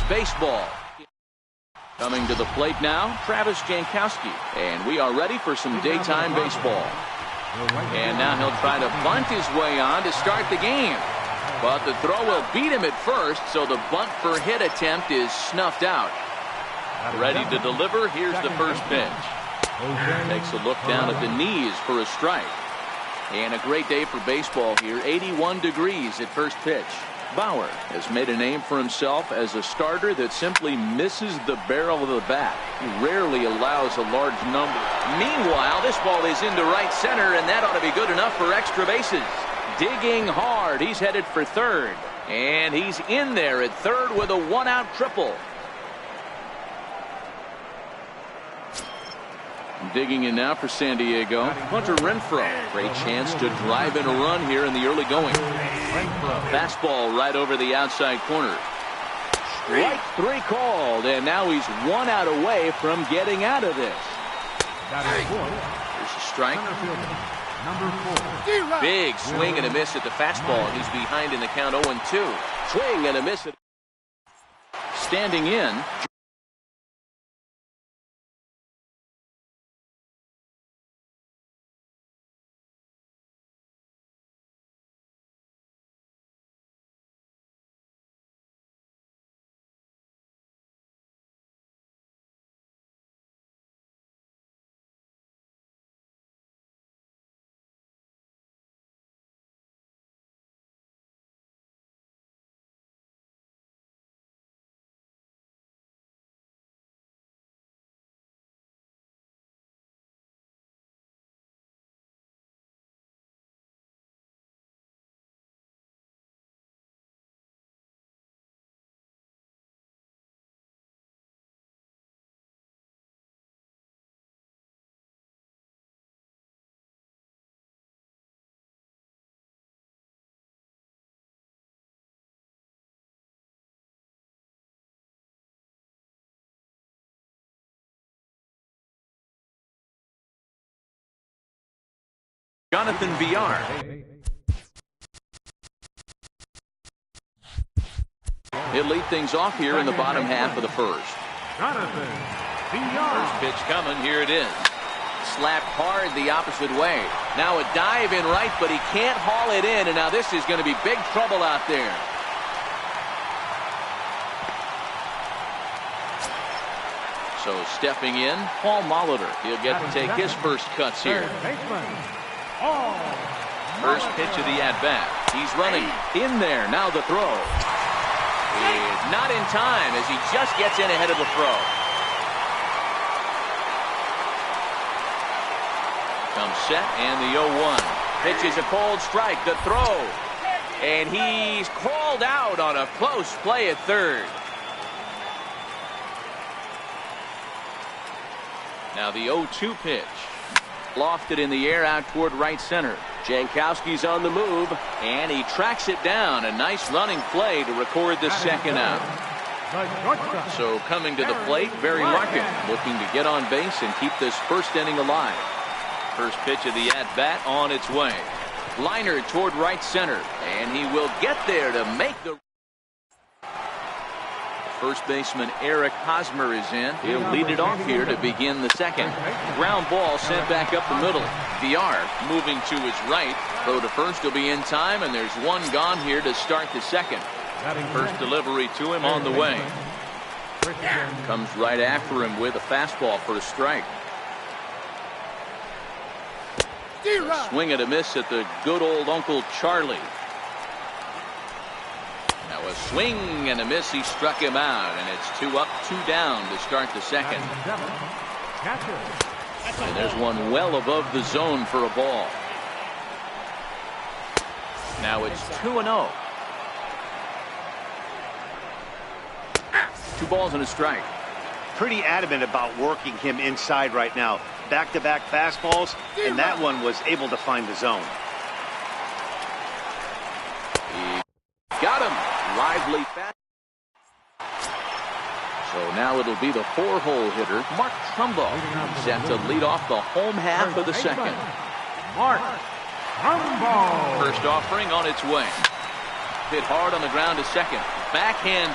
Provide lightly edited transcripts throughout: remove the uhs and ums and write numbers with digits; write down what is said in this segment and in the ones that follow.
baseball. Coming to the plate now, Travis Jankowski. And we are ready for some daytime baseball. And now he'll try to bunt his way on to start the game. But the throw will beat him at first, so the bunt for hit attempt is snuffed out. Ready to deliver, here's the first pitch. Takes a look down at the knees for a strike. And a great day for baseball here. 81 degrees at first pitch. Bauer has made a name for himself as a starter that simply misses the barrel of the bat. He rarely allows a large number. Meanwhile, this ball is into right center, and that ought to be good enough for extra bases. Digging hard, he's headed for third. And he's in there at third with a one-out triple. Digging in now for San Diego, Hunter Renfroe. Great chance to drive in a run here in the early going. Fastball right over the outside corner. Strike three called, and now he's one out away from getting out of this. Here's a strike. Big swing and a miss at the fastball. He's behind in the count 0-2. Swing and a miss. Standing in. Jonathan Villar. He'll lead things off here in the bottom half of the first. Jonathan Villar. First pitch coming. Here it is. Slapped hard the opposite way. Now a dive in right, but he can't haul it in. And now this is going to be big trouble out there. So stepping in, Paul Molitor. He'll get to take his first cuts here. First pitch of the at-bat. He's running in there. Now the throw. Is not in time as he just gets in ahead of the throw. Comes set and the 0-1. Pitch is a cold strike. The throw. And he's called out on a close play at third. Now the 0-2 pitch. Lofted in the air out toward right center. Jankowski's on the move, and he tracks it down. A nice running play to record the second out. So coming to the plate, Barry Larkin looking to get on base and keep this first inning alive. First pitch of the at-bat on its way. Liner toward right center, and he will get there to make the... First baseman Eric Hosmer is in. He'll lead it off here to begin the second. Ground ball sent back up the middle. Villar moving to his right. Throw to first will be in time, and there's one gone here to start the second. First delivery to him on the way. Comes right after him with a fastball for a strike. A swing and a miss at the good old Uncle Charlie. Now a swing and a miss. He struck him out, and it's 2 up, 2 down to start the second. And there's one well above the zone for a ball. Now it's 2-0. 2 balls and a strike. Pretty adamant about working him inside right now. Back-to-back fastballs, and that one was able to find the zone. He got him. Lively fast. So now it'll be the 4-hole hitter, Mark Trumbo, set to lead off the home half of the second. Mark Trumbo. First offering on its way. Hit hard on the ground to second. Backhand.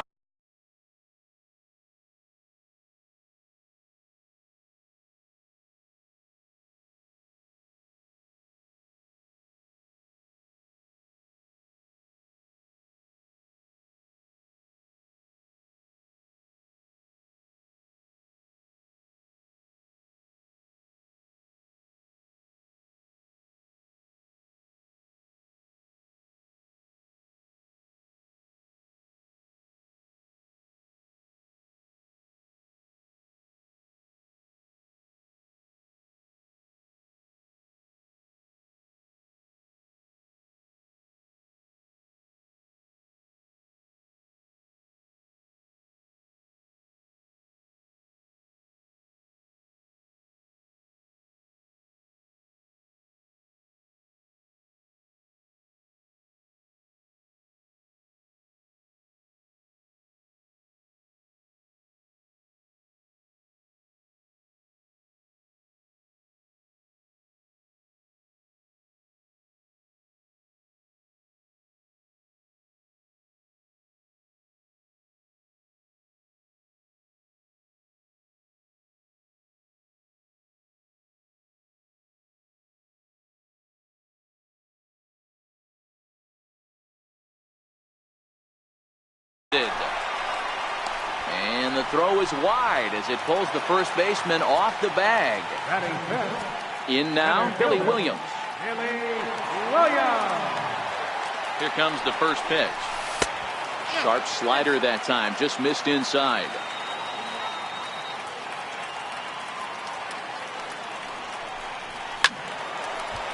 throw is wide as it pulls the first baseman off the bag. Batting fifth. In now, Billy Williams. Billy Williams. Here comes the first pitch. Sharp slider that time, just missed inside.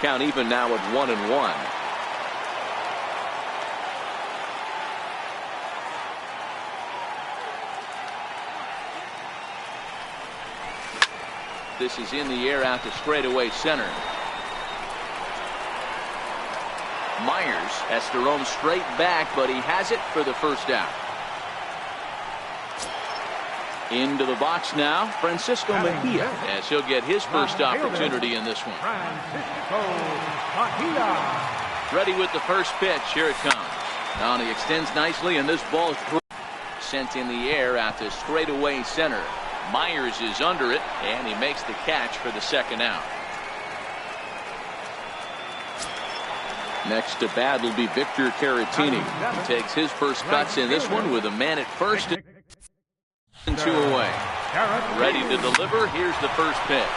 Count even now at 1-1. This is in the air out to straightaway center. Myers has to roam straight back, but he has it for the first out. Into the box now, Francisco Mejia, as he'll get his first opportunity in this one. Francisco Mejia. Ready with the first pitch. Here it comes. Now he extends nicely, and this ball is sent in the air out to straightaway center. Myers is under it, and he makes the catch for the second out. Next to bat will be Victor Caratini. He takes his first cuts in this one with a man at first and 2 away. Ready to deliver. Here's the first pitch.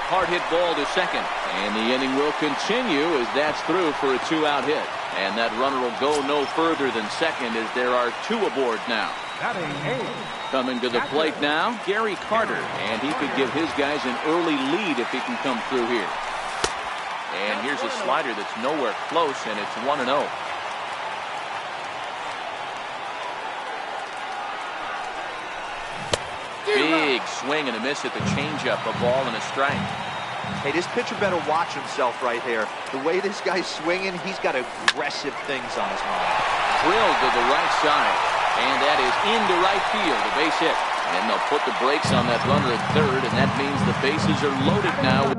Hard hit ball to second, and the inning will continue as that's through for a 2-out hit. And that runner will go no further than second as there are 2 aboard now. Coming to the plate now, Gary Carter, and he could give his guys an early lead if he can come through here. And here's a slider that's nowhere close, and it's 1-0. Big swing and a miss at the changeup, a ball and a strike. Hey, this pitcher better watch himself right here. The way this guy's swinging, he's got aggressive things on his mind. Drilled to the right side, and that is into right field, a base hit. And they'll put the brakes on that runner at third, and that means the bases are loaded now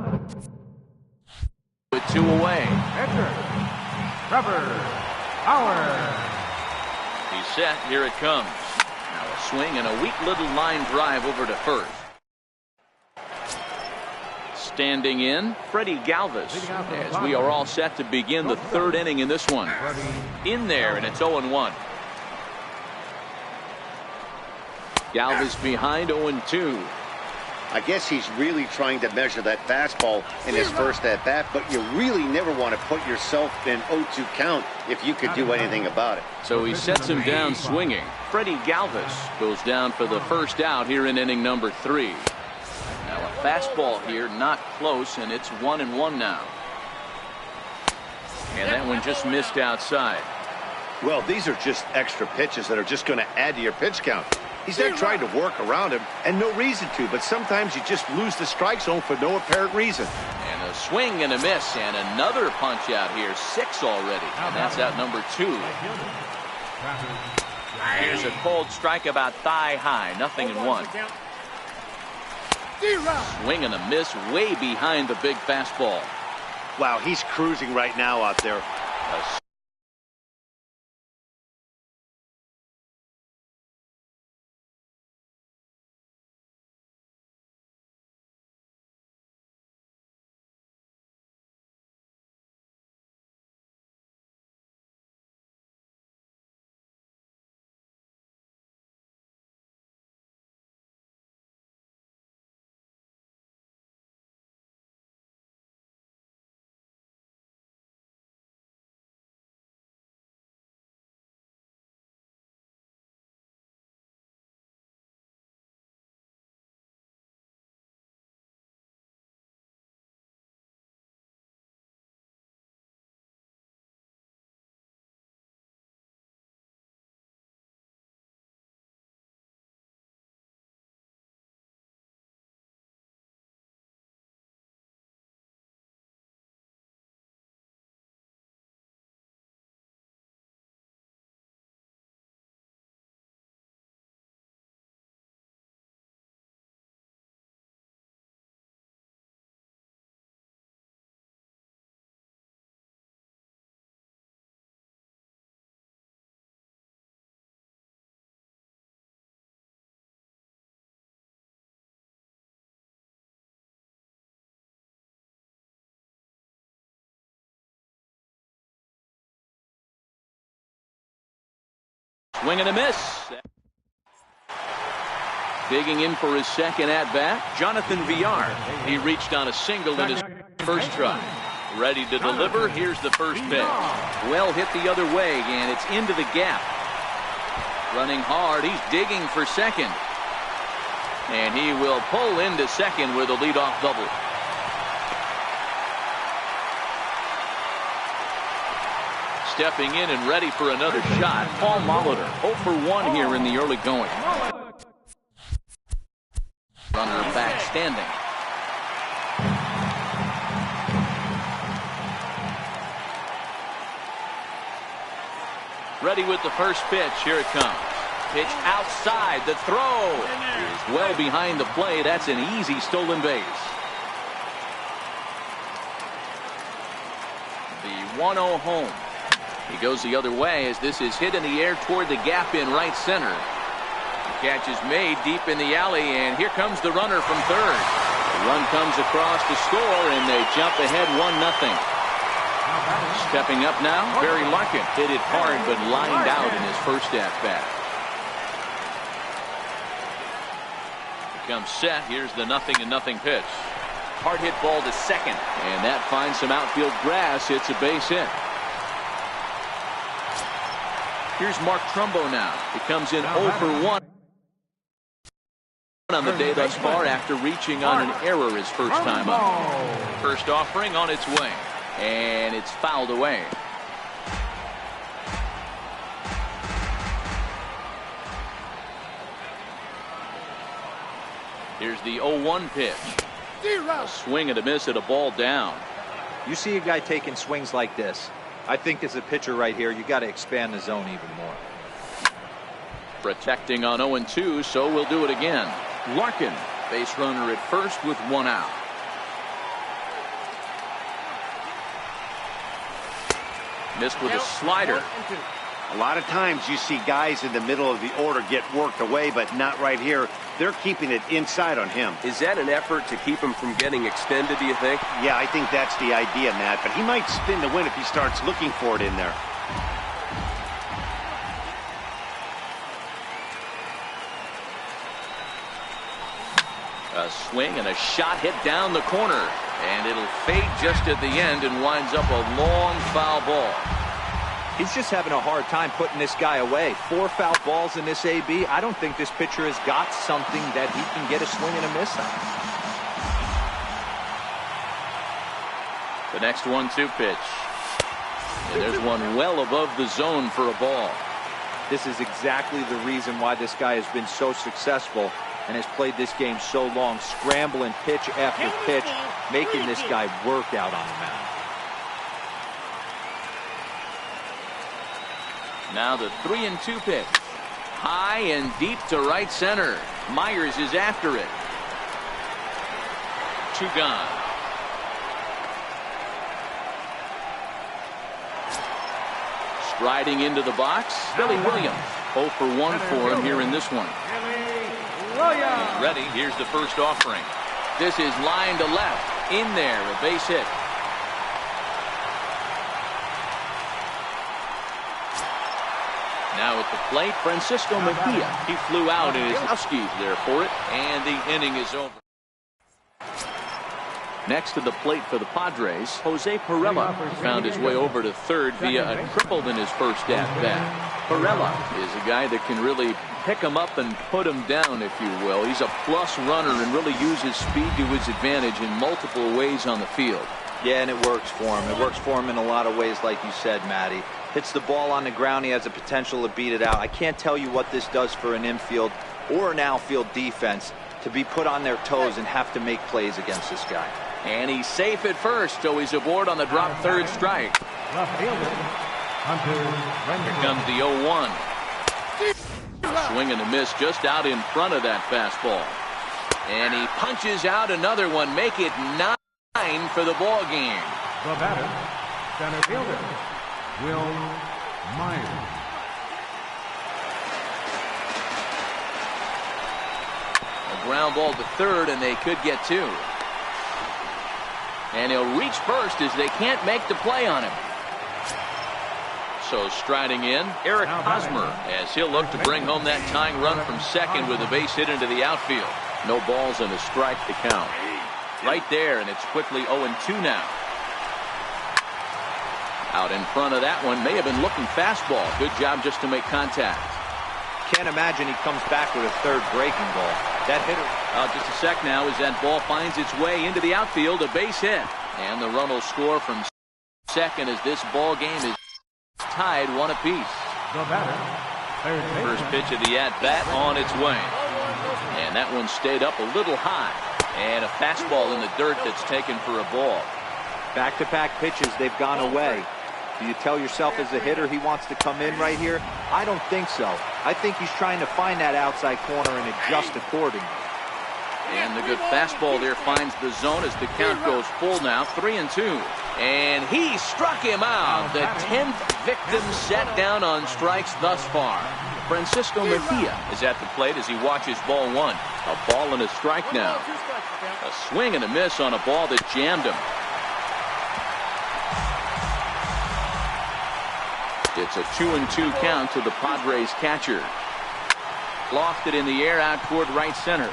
with 2 away. Pitcher, Trevor Howard. He's set. Here it comes. Now a swing and a weak little line drive over to first. Standing in, Freddie Galvis, as we are all set to begin the 3rd inning in this one. In there, and it's 0-1. Galvis behind 0-2. I guess he's really trying to measure that fastball in his first at-bat, but you really never want to put yourself in 0-2 count if you could do anything about it. So he sets him down swinging. Freddie Galvis goes down for the first out here in inning number 3. Now a fastball here, not close, and it's 1-1 now. And that one just missed outside. Well, these are just extra pitches that are just going to add to your pitch count. He's not trying to work around him, and no reason to, but sometimes you just lose the strike zone for no apparent reason. And a swing and a miss, and another punch out here, 6 already, and that's out number 2. Here's a cold strike about thigh high, 0-1. Swing and a miss way behind the big fastball. Wow, he's cruising right now out there. Swing and a miss. Digging in for his second at-bat, Jonathan Villar. He reached on a single in his first try. Ready to deliver. Here's the first pitch. Well hit the other way, and it's into the gap. Running hard. He's digging for second. And he will pull into second with a leadoff double. Stepping in and ready for another shot, Paul Molitor. 0 for 1 here in the early going. Runner back standing. Ready with the first pitch. Here it comes. Pitch outside. The throw is well behind the play. That's an easy stolen base. The 1-0 home. He goes the other way as this is hit in the air toward the gap in right center. The catch is made deep in the alley, and here comes the runner from third. The run comes across to score, and they jump ahead 1-0. Stepping up now, Barry Larkin hit it hard but lined out in his first at-bat. Comes set. Here's the 0-0 pitch. Hard hit ball to second, and that finds some outfield grass. It's a base hit. Here's Mark Trumbo now. He comes in 0 for 1 on the day thus far after reaching on an error his first time up. First offering on its way, and it's fouled away. Here's the 0-1 pitch. A swing and a miss at a ball down. You see a guy taking swings like this. I think as a pitcher right here, you got to expand the zone even more. Protecting on 0-2, so we'll do it again. Larkin, base runner at first with 1 out. Missed with a slider. A lot of times you see guys in the middle of the order get worked away, but not right here. They're keeping it inside on him. Is that an effort to keep him from getting extended, do you think? Yeah, I think that's the idea, Matt, but he might spin the win if he starts looking for it in there. A swing and a shot hit down the corner, and it'll fade just at the end and winds up a long foul ball. He's just having a hard time putting this guy away. 4 foul balls in this AB. I don't think this pitcher has got something that he can get a swing and a miss on. The next 1-2 pitch. And there's one well above the zone for a ball. This is exactly the reason why this guy has been so successful and has played this game so long, scrambling pitch after pitch, making this guy work out on the mound. Now the 3-2 pitch. High and deep to right center. Myers is after it. 2 gone. Striding into the box, Billy Williams. 0 for 1 for him here in this one. He's ready. Here's the first offering. This is line to left. In there, a base hit. Now at the plate, Francisco Mejia. He flew out and his Huskies there for it, and the inning is over. Next to the plate for the Padres, Jose Pirela found his way over to third via a triple in his first at-bat. Pirela is a guy that can really pick him up and put him down, if you will. He's a plus runner and really uses speed to his advantage in multiple ways on the field. Yeah, and it works for him. It works for him in a lot of ways, like you said, Matty. Hits the ball on the ground. He has the potential to beat it out. I can't tell you what this does for an infield or an outfield defense to be put on their toes and have to make plays against this guy. And he's safe at first, so he's aboard on the drop third strike. Here comes the 0-1. Swing and a miss just out in front of that fastball. And he punches out another one. Make it 9 for the ball game. The batter, center fielder, Will Myers. A ground ball to third, and they could get 2. And he'll reach first as they can't make the play on him. So striding in, Eric Hosmer, as he'll look to bring home that tying run from second with a base hit into the outfield. No balls and a strike to count. Right there, and it's quickly 0-2 now. Out in front of that one, may have been looking fastball. Good job just to make contact. Can't imagine he comes back with a third breaking ball. That hitter. Just a sec now as that ball finds its way into the outfield, a base hit. And the run will score from second as this ball game is tied 1 apiece. The batter, First pitch of the at-bat on its way. And that one stayed up a little high. And a fastball in the dirt that's taken for a ball. Back-to-back pitches, they've gone away. Do you tell yourself as a hitter he wants to come in right here? I don't think so. I think he's trying to find that outside corner and adjust accordingly. And the good fastball there finds the zone as the count goes full now, 3-2. And he struck him out. The 10th victim set down on strikes thus far. Francisco Mejia is at the plate as he watches ball 1. A ball and a strike now. A swing and a miss on a ball that jammed him. It's a 2-2 count to the Padres catcher. Lofted in the air out toward right center.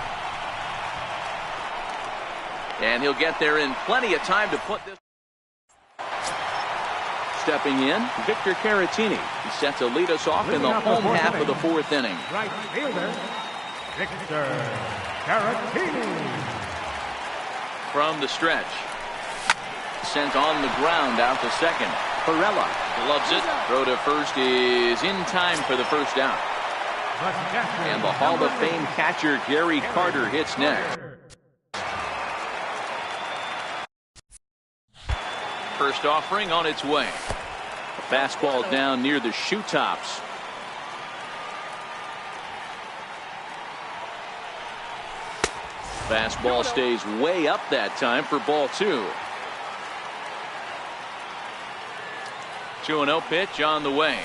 And he'll get there in plenty of time to put this. Stepping in, Victor Caratini. He's set to lead us off in the home half of the 4th inning. right fielder, Victor Caratini. From the stretch. Sent on the ground out to second. Perella gloves it. Throw to first is in time for the first out. And the Hall of Fame catcher Gary Carter hits next. First offering on its way. A fastball down near the shoe tops. Fastball stays way up that time for ball 2. 2-0 pitch on the way.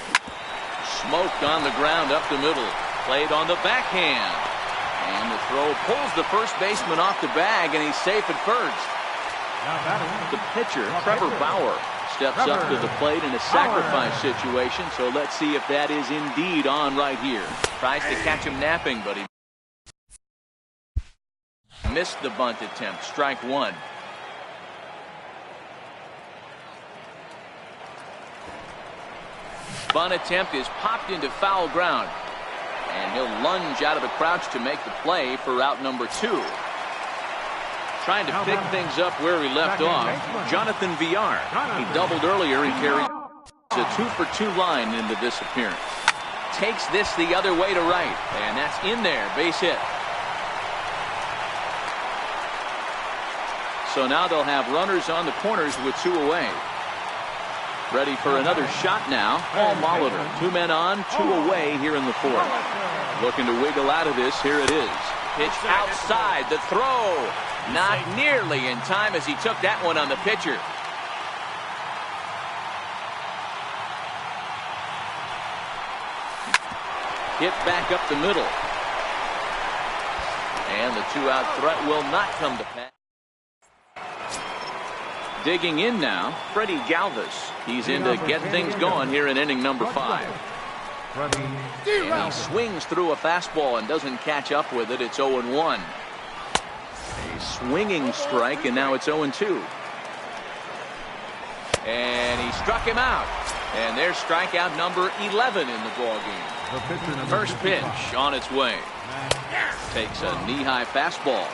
Smoked on the ground up the middle. Played on the backhand. And the throw pulls the first baseman off the bag, and he's safe at first. The pitcher, Trevor Bauer, steps up to the plate in a sacrifice situation, so let's see if that is indeed on right here. Tries to catch him napping, but he missed the bunt attempt. Strike 1. Bunt attempt is popped into foul ground. And he'll lunge out of the crouch to make the play for out number 2. Trying to pick things up where he left off, Jonathan Villar. He doubled earlier and carried a 2-for-2 line into this appearance. Takes this the other way to right, and that's in there, base hit. So now they'll have runners on the corners with 2 away. Ready for another shot now. Paul Molitor. 2 men on, 2 away here in the 4th. Looking to wiggle out of this. Here it is. Pitch outside. The throw. Not nearly in time as he took that one on the pitcher. Hit back up the middle. And the 2-out threat will not come to pass. Digging in now, Freddie Galvis. He's in to get things going here in inning number 5. And he swings through a fastball and doesn't catch up with it. It's 0-1. A swinging strike, and now it's 0-2. And he struck him out. And there's strikeout number 11 in the ballgame. First pitch on its way. Takes a knee-high fastball.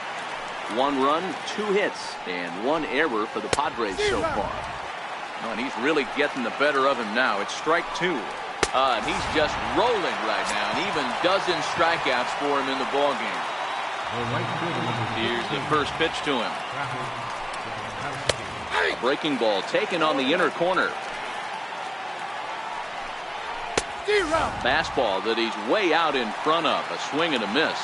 1 run, 2 hits, and 1 error for the Padres so far. And he's really getting the better of him now. It's strike 2. And he's just rolling right now, and even dozen strikeouts for him in the ballgame. Here's the first pitch to him. A breaking ball taken on the inner corner. Fastball that he's way out in front of. A swing and a miss.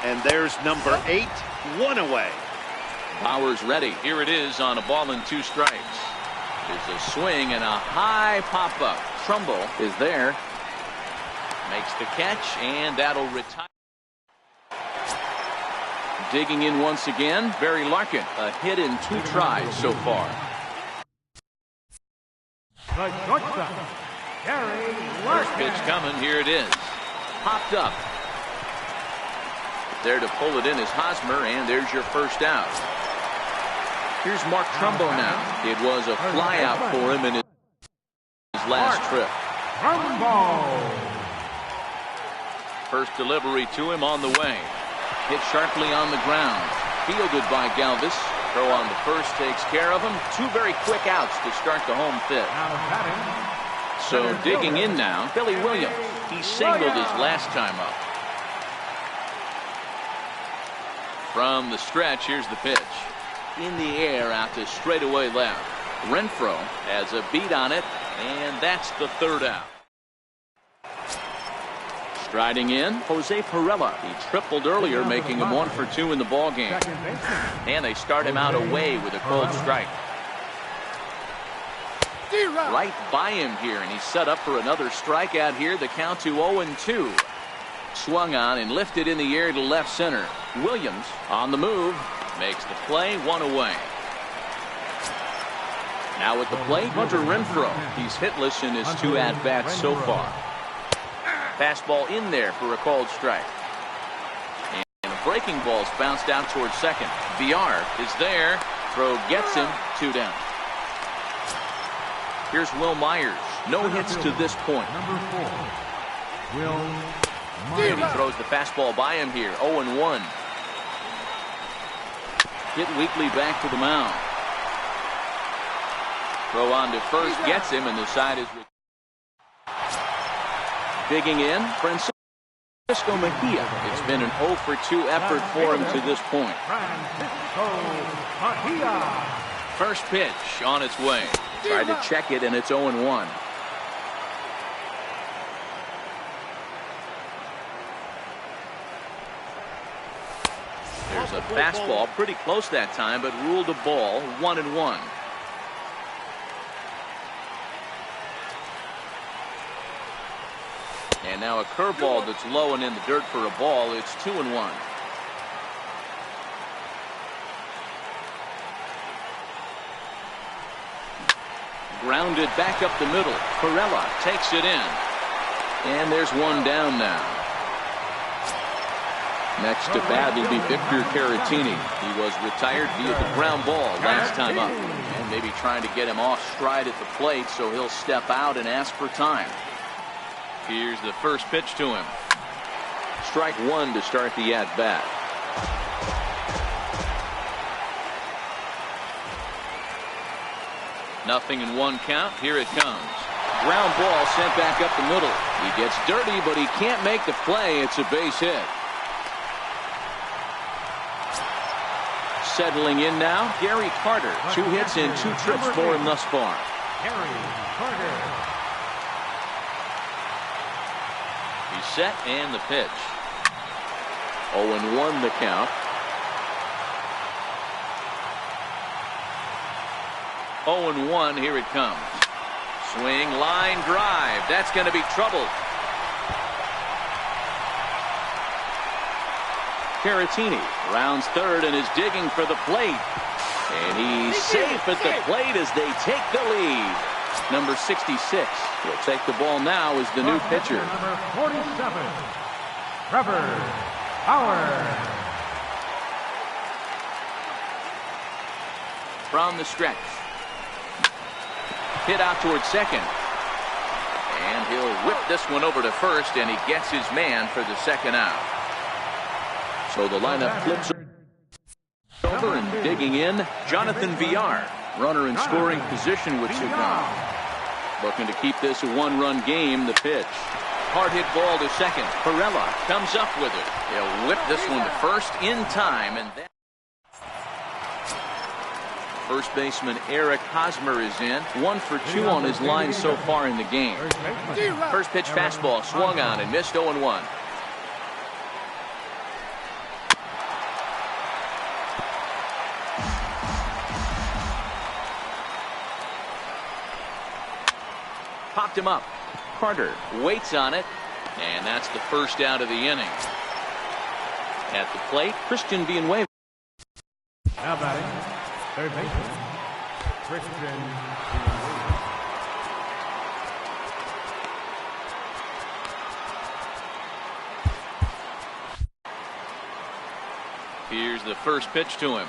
And there's number 8, 1 away. Bauer's ready. Here it is on a ball and 2 strikes. There's a swing and a high pop-up. Trumbull is there. Makes the catch, and that'll retire. Digging in once again, Barry Larkin. A hit in 2 tries so far. First pitch coming. Here it is. Popped up. There to pull it in is Hosmer, and there's your first out. Here's Mark Trumbo now. It was a fly out for him in his last trip. First delivery to him on the way. Hit sharply on the ground. Fielded by Galvis. Throw on the first takes care of him. Two very quick outs to start the home fifth. So digging in now, Billy Williams. He singled his last time up. From the stretch, here's the pitch. In the air out to straightaway left. Renfroe has a beat on it, and that's the third out. Striding in, Jose Perella. He tripled earlier, making him 1 for 2 in the ballgame. And they start him out away with a cold strike. Right by him here, and he's set up for another strikeout here. The count to 0-2. Swung on and lifted in the air to left center. Williams on the move. Makes the play, 1 away. Now at the plate, Hunter Renfroe. He's hitless in his 2 at-bats so far. Fastball in there for a called strike. And a breaking ball's bounced out towards second. VR is there. Throw gets him. 2 down. Here's Will Myers. No hits to this point. Number 4, Will And he throws the fastball by him here. 0-1. Hit weakly back to the mound. Throw on to first gets him, and the side is digging in. Francisco Mejia. It's been an 0 for 2 effort for him to this point. First pitch on its way. Tried to check it, and it's 0-1. There's a fastball pretty close that time, but ruled a ball. 1-1. And now a curveball that's low and in the dirt for a ball. It's 2-1. Grounded back up the middle. Perella takes it in. And there's 1 down now. Next to bat will be Victor Caratini. He was retired via the ground ball last time up. And maybe trying to get him off stride at the plate, so he'll step out and ask for time. Here's the first pitch to him. Strike 1 to start the at-bat. Nothing in 1 count. Here it comes. Ground ball sent back up the middle. He gets dirty, but he can't make the play. It's a base hit. Settling in now, Gary Carter. 2 hits and 2 trips for him thus far. Gary Carter. He's set, and the pitch. 0-1 the count. 0-1, here it comes. Swing, line drive. That's going to be trouble. Caratini rounds third and is digging for the plate. And he's safe at the plate as they take the lead. Number 66 will take the ball now as the new pitcher. Number 47, Trevor Howard. From the stretch. Hit out towards second. And he'll whip this one over to first, and he gets his man for the second out. So the lineup flips over and digging in, Jonathan Villar. Runner in scoring position with 2 down. Looking to keep this a 1-run game. The pitch. Hard hit ball to second. Perella comes up with it. He'll whip this one to first in time, and then first baseman Eric Hosmer is in. 1 for 2 on his line so far in the game. First pitch fastball swung on and missed. 0-1. Popped him up. Carter waits on it, and that's the first out of the inning. At the plate, Christian Villanueva. Now batting, third baseman, Christian Villanueva. Here's the first pitch to him.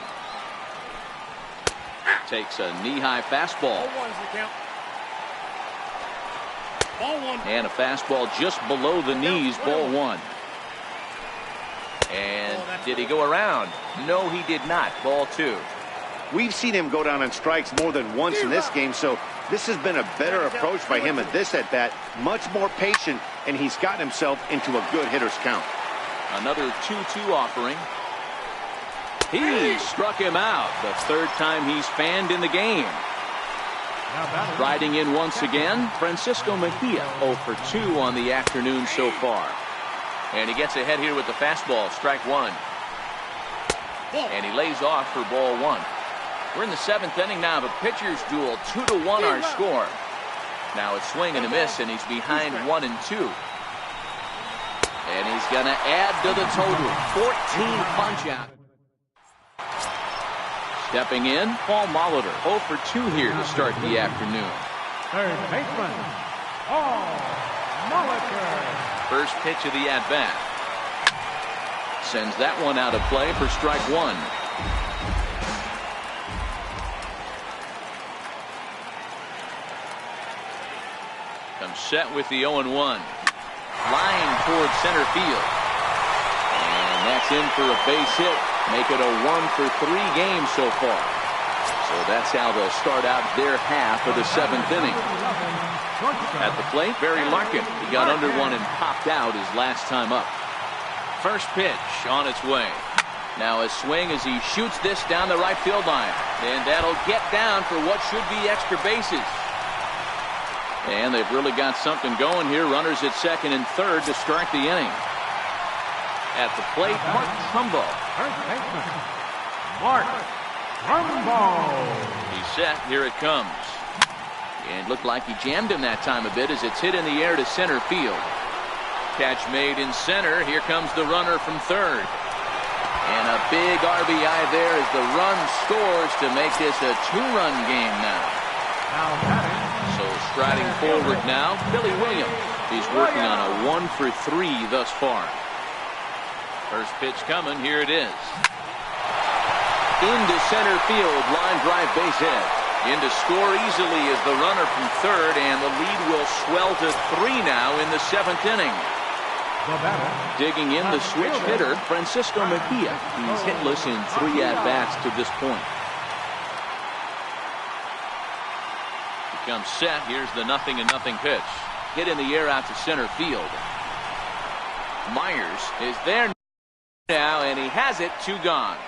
Takes a knee-high fastball. And a fastball just below the knees, ball one. And did he go around? No, he did not. Ball two. We've seen him go down on strikes more than once in this game, so this has been a better approach by him at this at-bat. Much more patient, and he's gotten himself into a good hitter's count. Another 2-2 offering. He struck him out. The third time he's fanned in the game. Riding in once again, Francisco Mejia, 0 for 2 on the afternoon so far. And he gets ahead here with the fastball, strike one. And he lays off for ball one. We're in the 7th inning now of a pitcher's duel. 2-1 our score. Now it's swing and a miss, and he's behind 1-2. And he's going to add to the total. 14 punch-out. Stepping in, Paul Molitor, 0 for 2 here to start the afternoon. Third baseman, Paul Molitor. First pitch of the at-bat. Sends that one out of play for strike one. Comes set with the 0-1. Line towards center field. And that's in for a base hit. Make it a 1 for 3 game so far. So that's how they'll start out their half of the 7th inning. At the plate, Barry Larkin. He got under one and popped out his last time up. First pitch on its way. Now a swing as he shoots this down the right field line. And that'll get down for what should be extra bases. And they've really got something going here. Runners at second and third to start the inning. At the plate, Mark Trumbo. First baseman, Mark Trumbo. He's set. Here it comes. And looked like he jammed him that time a bit as it's hit in the air to center field. Catch made in center. Here comes the runner from third. And a big RBI there as the run scores to make this a 2-run game now. So striding forward now, Billy Williams. He's working on a 1 for 3 thus far. First pitch coming. Here it is. Into center field. Line drive base hit. In to score easily is the runner from third, and the lead will swell to 3 now in the 7th inning. Digging in the switch hitter, Francisco Mejia. He's hitless in 3 at-bats to this point. He comes set. Here's the 0-0 pitch. Hit in the air out to center field. Myers is there now, and he has it. 2 gone.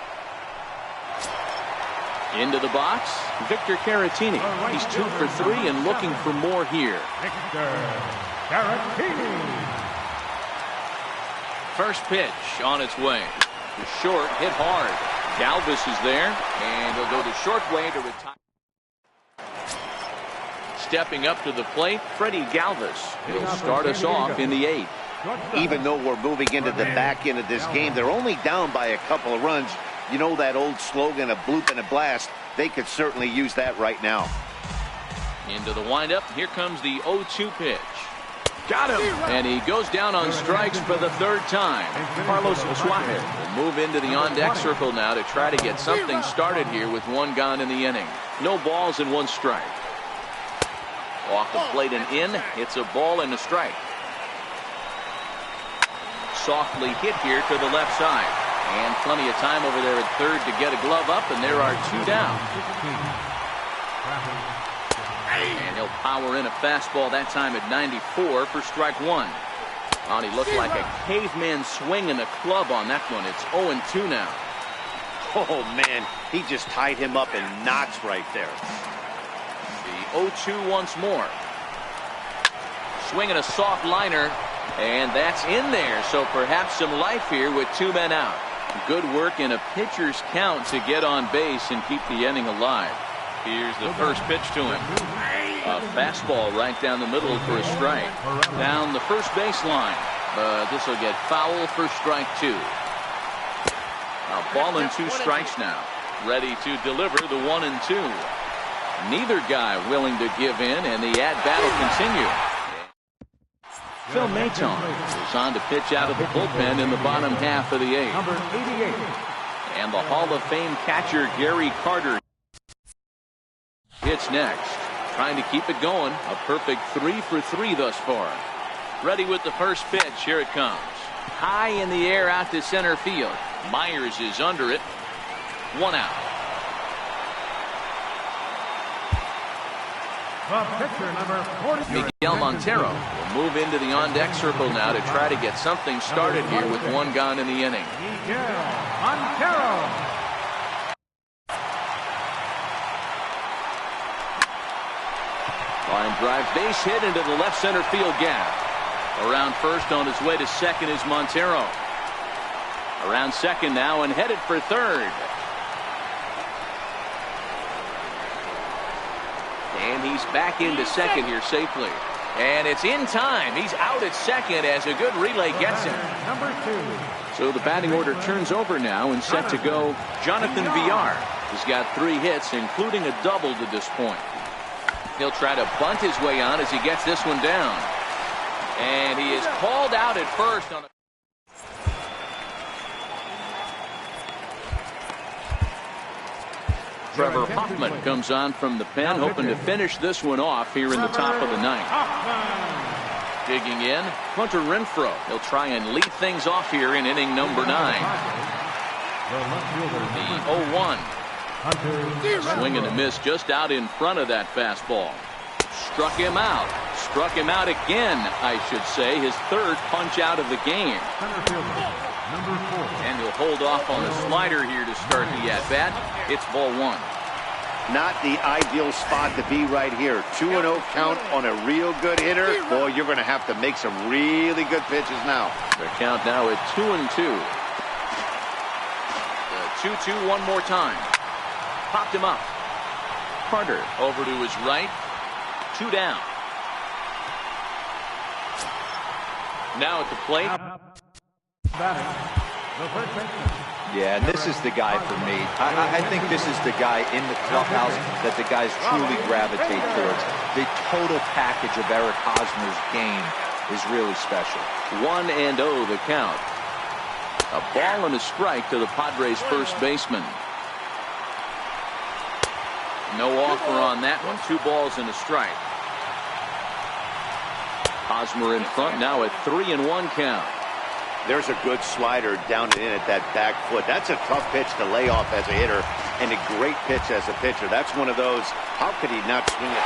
Into the box, Victor Caratini. He's 2 for 3 and looking for more here. Victor Caratini. First pitch on its way. The short, hit hard. Galvis is there, and he'll go the short way to retire. Stepping up to the plate, Freddie Galvis. He'll start us off in the 8th. Even though we're moving into the back end of this game, they're only down by a couple of runs. You know that old slogan, a bloop and a blast? They could certainly use that right now. Into the windup. Here comes the 0-2 pitch. Got him! And he goes down on strikes for the 3rd time. Carlos Suarez will move into the on-deck circle now to try to get something started here with 1 gone in the inning. No balls and 1 strike. Off the plate and in. It's a ball and a strike. Softly hit here to the left side. And plenty of time over there at third to get a glove up, and there are 2 down. And he'll power in a fastball that time at 94 for strike 1. And he looked like a caveman swinging a club on that one. It's 0-2 now. Oh, man, he just tied him up in knots right there. The 0-2 once more. Swinging a soft liner, and that's in there. So perhaps some life here with 2 men out. Good work in a pitcher's count to get on base and keep the inning alive. Here's the first pitch to him. A fastball right down the middle for a strike. Down the first baseline. But this will get foul for strike 2. A ball and 2 strikes now. Ready to deliver the 1-2. Neither guy willing to give in, and the at-bat will continue. Phil Maton is on to pitch out of the bullpen in the bottom half of the 8th. Number 88. And the Hall of Fame catcher Gary Carter hits next. Trying to keep it going. A perfect 3 for 3 thus far. Ready with the first pitch. Here it comes. High in the air out to center field. Myers is under it. 1 out. The pitcher, number 40. Miguel Montero will move into the on-deck circle now to try to get something started here with 1 gone in the inning. Miguel Montero. Line drive, base hit into the left center field gap. Around first, on his way to second is Montero. Around second now and headed for third. And he's back into second here safely. And it's in time. He's out at second as a good relay gets him. Number 2. So the batting order turns over now and set to go. Jonathan Villar has got 3 hits, including a double to this point. He'll try to bunt his way on as he gets this one down. And he is called out at first on a Trevor Hoffman comes on from the pen, hoping to finish this one off here in the top of the 9th. Digging in, Hunter Renfroe. He'll try and lead things off here in inning number 9. The 0-1. Swing and a miss just out in front of that fastball. Struck him out. Struck him out again, I should say. His 3rd punch out of the game. And he'll hold off on the slider here to start the at-bat. It's ball 1. Not the ideal spot to be right here. 2-0 count on a real good hitter. Boy, you're going to have to make some really good pitches now. The count now at 2-2. The 2-2 one more time. Popped him up. Carter over to his right. 2 down. Now at the plate. Yeah, and this is the guy for me. I think this is the guy in the clubhouse that the guys truly gravitate towards. The total package of Eric Hosmer's game is really special. 1-0 the count. A ball and a strike to the Padres' first baseman. No offer on that one. 2 balls and a strike. Hosmer in front now at 3-1 count. There's a good slider down and in at that back foot. That's a tough pitch to lay off as a hitter, and a great pitch as a pitcher. That's one of those, how could he not swing it?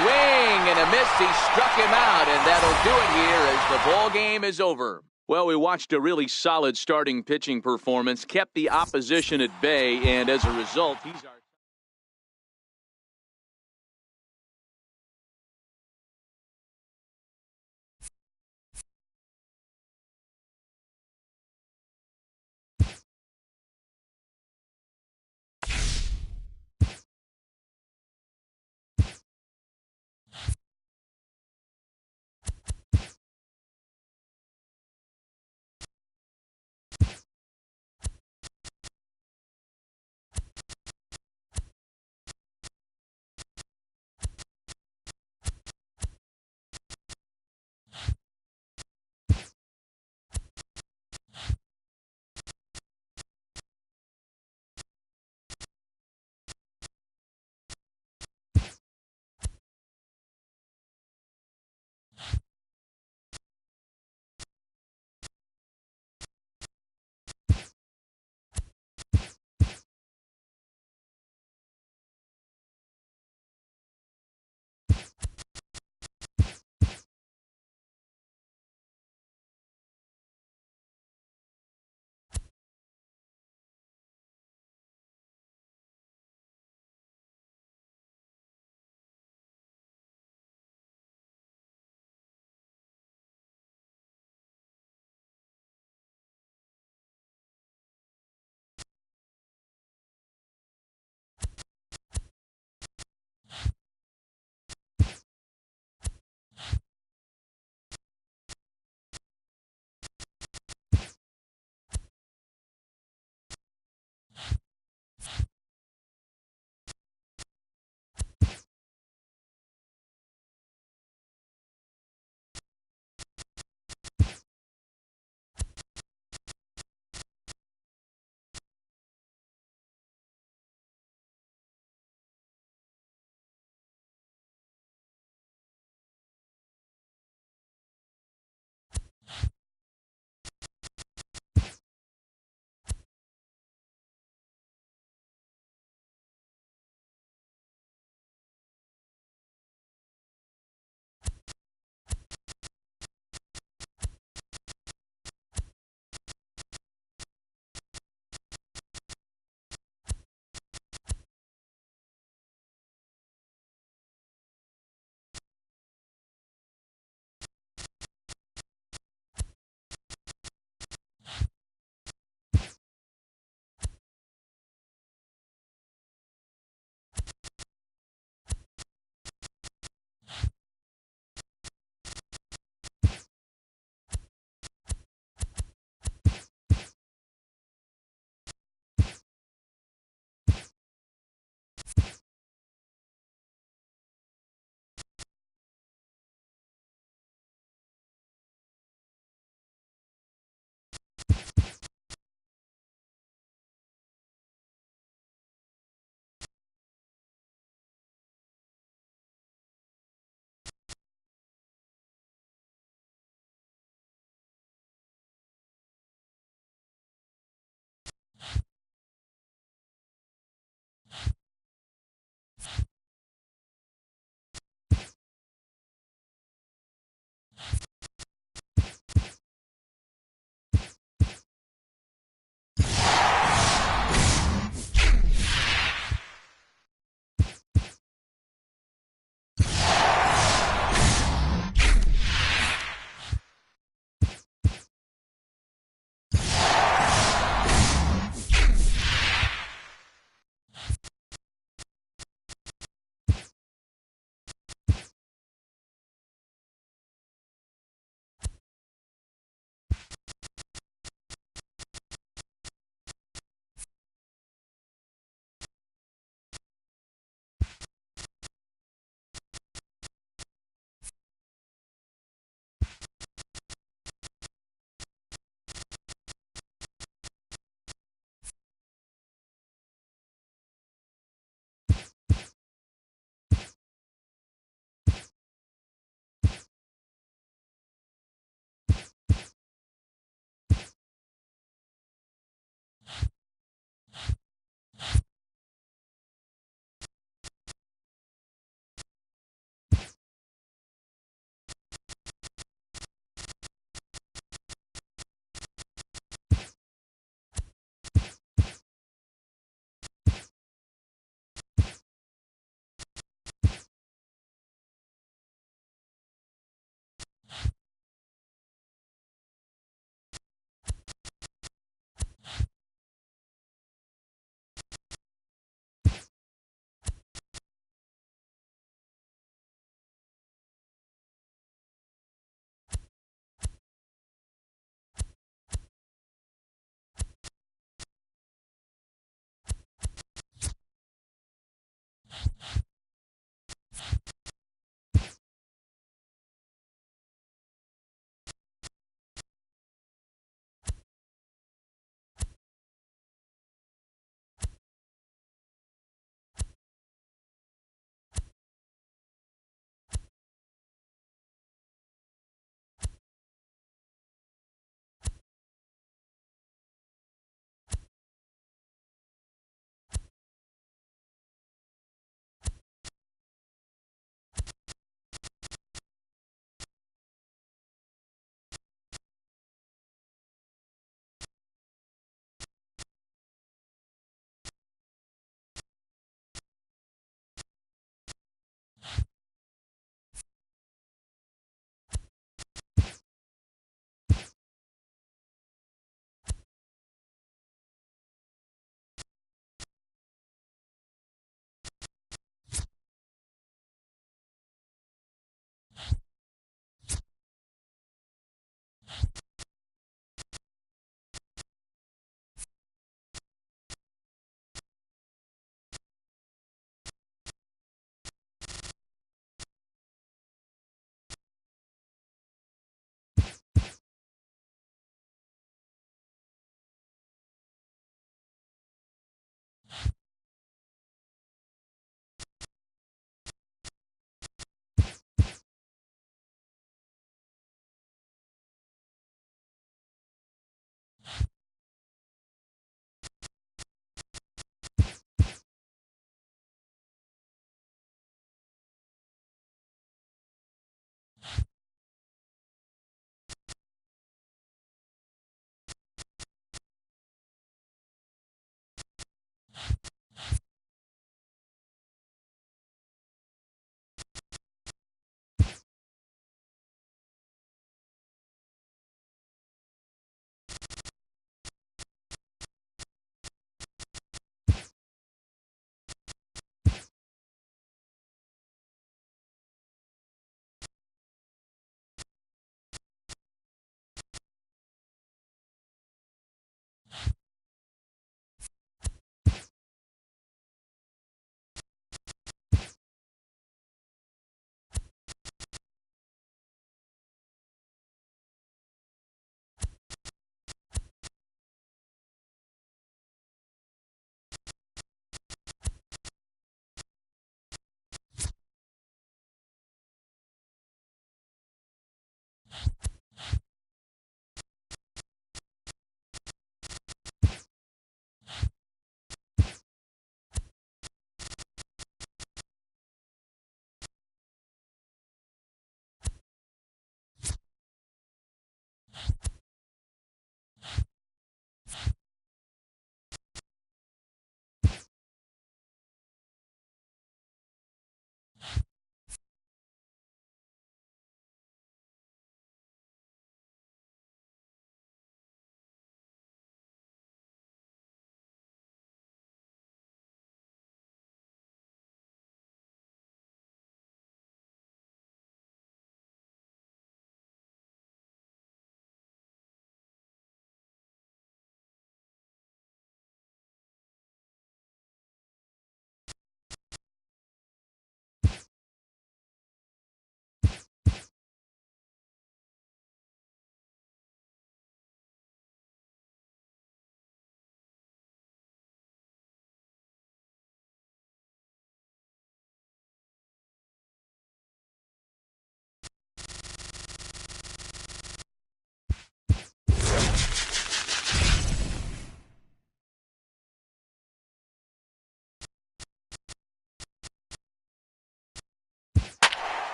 Swing and a miss. He struck him out, and that'll do it here as the ball game is over. Well, we watched a really solid starting pitching performance, kept the opposition at bay, and as a result, he's our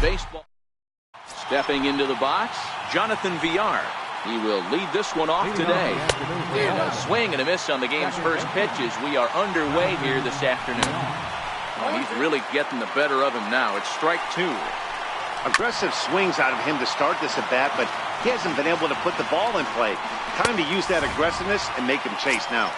Baseball. Stepping into the box, Jonathan Villar. He will lead this one off today. And a swing and a miss on the game's first pitch as we are underway here this afternoon. Oh, he's really getting the better of him now. It's strike 2. Aggressive swings out of him to start this at bat, but he hasn't been able to put the ball in play. Time to use that aggressiveness and make him chase now.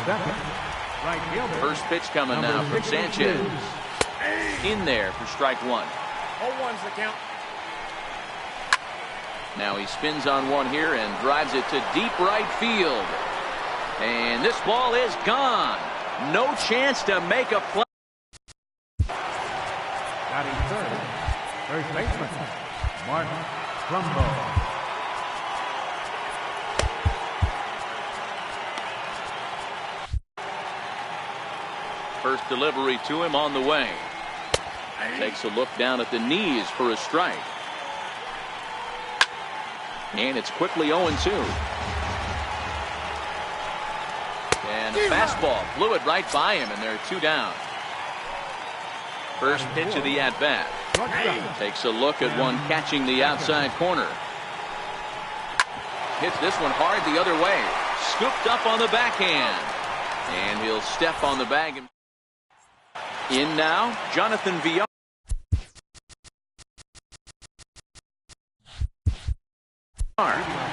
Second, right fielder. First pitch coming now from Sanchez. In there for strike 1. 0-1's the count. Now he spins on one here and drives it to deep right field. And this ball is gone. No chance to make a play. Batting third, first baseman, Mark Trumbo. First delivery to him on the way. Takes a look down at the knees for a strike. And it's quickly 0-2. And the fastball blew it right by him, and they're 2 down. First pitch of the at-bat. Takes a look at one catching the outside corner. Hits this one hard the other way. Scooped up on the backhand. And he'll step on the bag. In now, Jonathan Villar.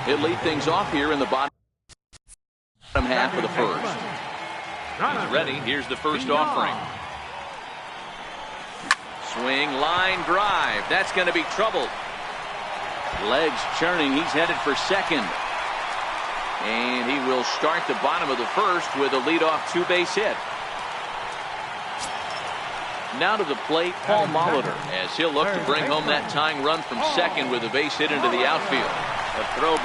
He'll lead things off here in the bottom half of the first. He's ready. Here's the first offering. Swing, line, drive. That's going to be trouble. Legs churning. He's headed for second. And he will start the bottom of the first with a leadoff 2-base hit. Now to the plate, Paul Molitor, as he'll look to bring home that tying run from second with a base hit into the outfield. A throw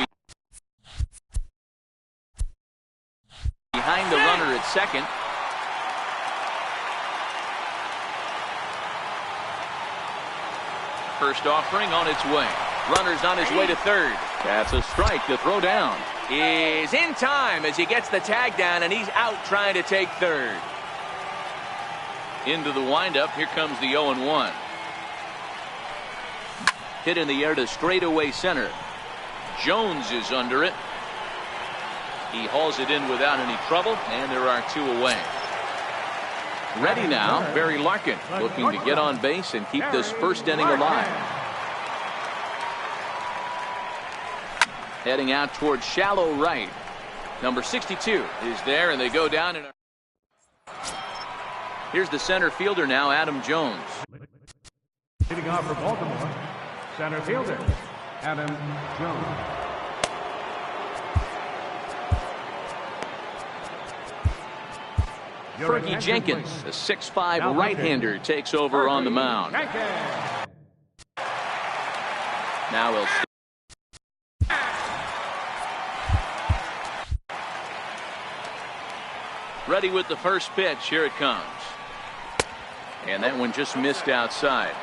behind the runner at second. First offering on its way. Runner's on his way to third. That's a strike. The throw down is in time as he gets the tag down, and he's out trying to take third. Into the windup. Here comes the 0-1. Hit in the air to straightaway center. Jones is under it. He hauls it in without any trouble, and there are 2 away. Ready now, Barry Larkin, looking to get on base and keep this first inning alive. Heading out towards shallow right. Number 62 is there, and they go down. Here's the center fielder now, Adam Jones. Leading off for Baltimore, center fielder, Adam Jones. Fergie Jenkins, a 6'5" right-hander, takes over on the mound. Now he'll ready with the first pitch. Here it comes. And that one just missed outside.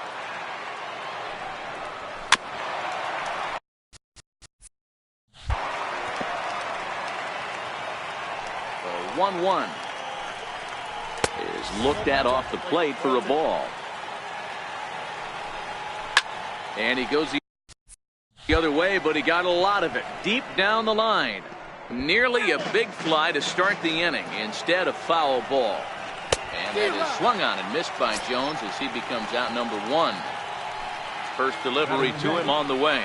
The 1-1 is looked at off the plate for a ball. And he goes the other way, but he got a lot of it deep down the line. Nearly a big fly to start the inning. Instead, a foul ball. And it is swung on and missed by Jones as he becomes out number 1. First delivery to him on the way.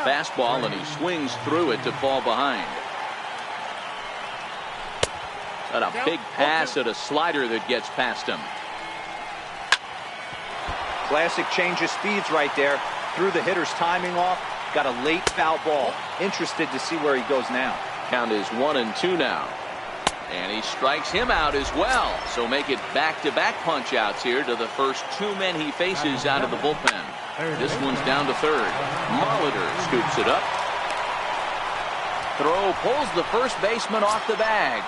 Fastball, and he swings through it to fall behind. And a big pass at a slider that gets past him. Classic change of speeds right there. Threw the hitter's timing off. Got a late foul ball. Interested to see where he goes now. Count is 1-2 now. And he strikes him out as well. So make it back-to-back punch-outs here to the first 2 men he faces out of the bullpen. This one's down to third. Molitor scoops it up. Throw pulls the first baseman off the bag.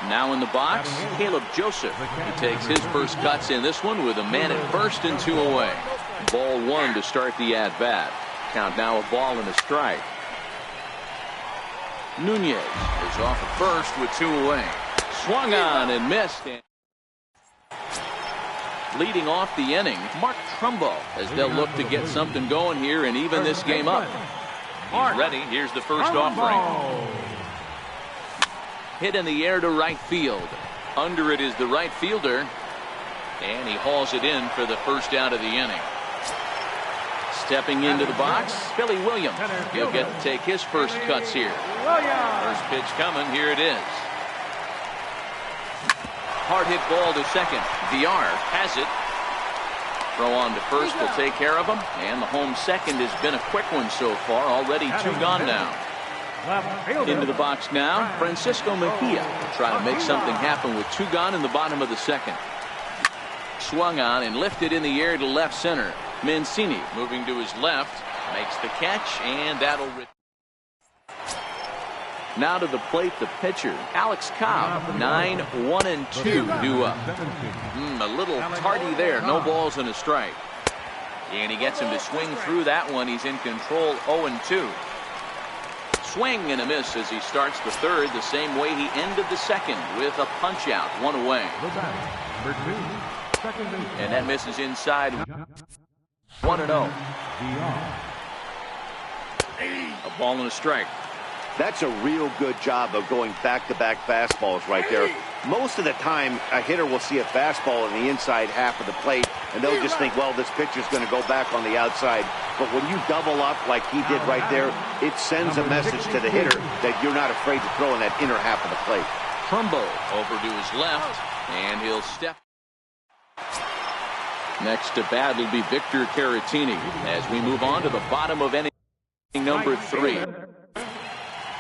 Now in the box, Caleb Joseph. He takes his first cuts in this one with a man at first and 2 away. Ball 1 to start the at-bat. Count now a ball and a strike. Nunez is off at first with 2 away. Swung on and missed. Leading off the inning, Mark Trumbo, as they'll look to get something going here and even this game up. He's ready. Here's the first offering. Hit in the air to right field. Under it is the right fielder. And he hauls it in for the first out of the inning. Stepping into the box, Billy Williams. He'll get to take his first cuts here. First pitch coming. Here it is. Hard hit ball to second. VR has it. Throw on to first will take care of him. And the home second has been a quick one so far. Already 2 gone now. Into the box now, Francisco Mejia will try to make something happen with 2 gone in the bottom of the second. Swung on and lifted in the air to left center. Mancini moving to his left, makes the catch, and that'll now to the plate, the pitcher, Alex Cobb. 9-1-2 due up. A little tardy there. No balls and a strike. And he gets him to swing through that one. He's in control. 0-2. Swing and a miss as he starts the third the same way he ended the second with a punch out. 1 away. And that misses inside. 1-0. A ball and a strike. That's a real good job of going back-to-back fastballs right there. Most of the time, a hitter will see a fastball in the inside half of the plate, and they'll just think, well, this pitcher's going to go back on the outside. But when you double up like he did right there, it sends a message to the hitter that you're not afraid to throw in that inner half of the plate. Trumbo over to his left, and he'll step. Next to bat will be Victor Caratini as we move on to the bottom of inning number 3.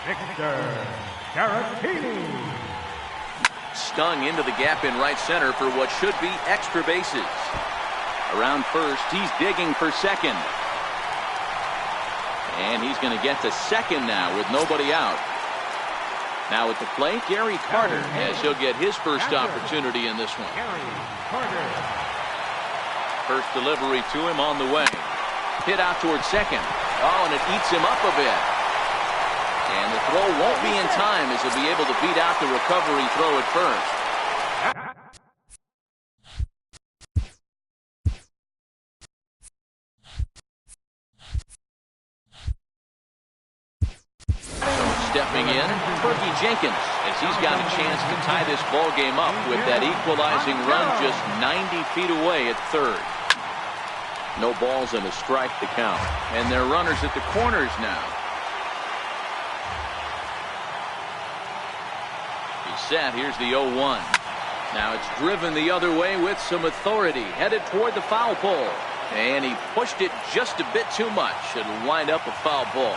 Victor Caratini. Stung into the gap in right center for what should be extra bases. Around first, he's digging for second. And he's going to get to second now with nobody out. Now at the plate, Gary Carter, as he'll get his first opportunity in this one. First delivery to him on the way. Hit out towards second. Oh, and it eats him up a bit. And the throw won't be in time as he'll be able to beat out the recovery throw at first. Stepping in, Fergie Jenkins, as he's got a chance to tie this ball game up with that equalizing run just 90 feet away at third. No balls and a strike to count. And they're runners at the corners now. He's set. Here's the 0-1. Now it's driven the other way with some authority. Headed toward the foul pole. And he pushed it just a bit too much. It'll wind up a foul ball.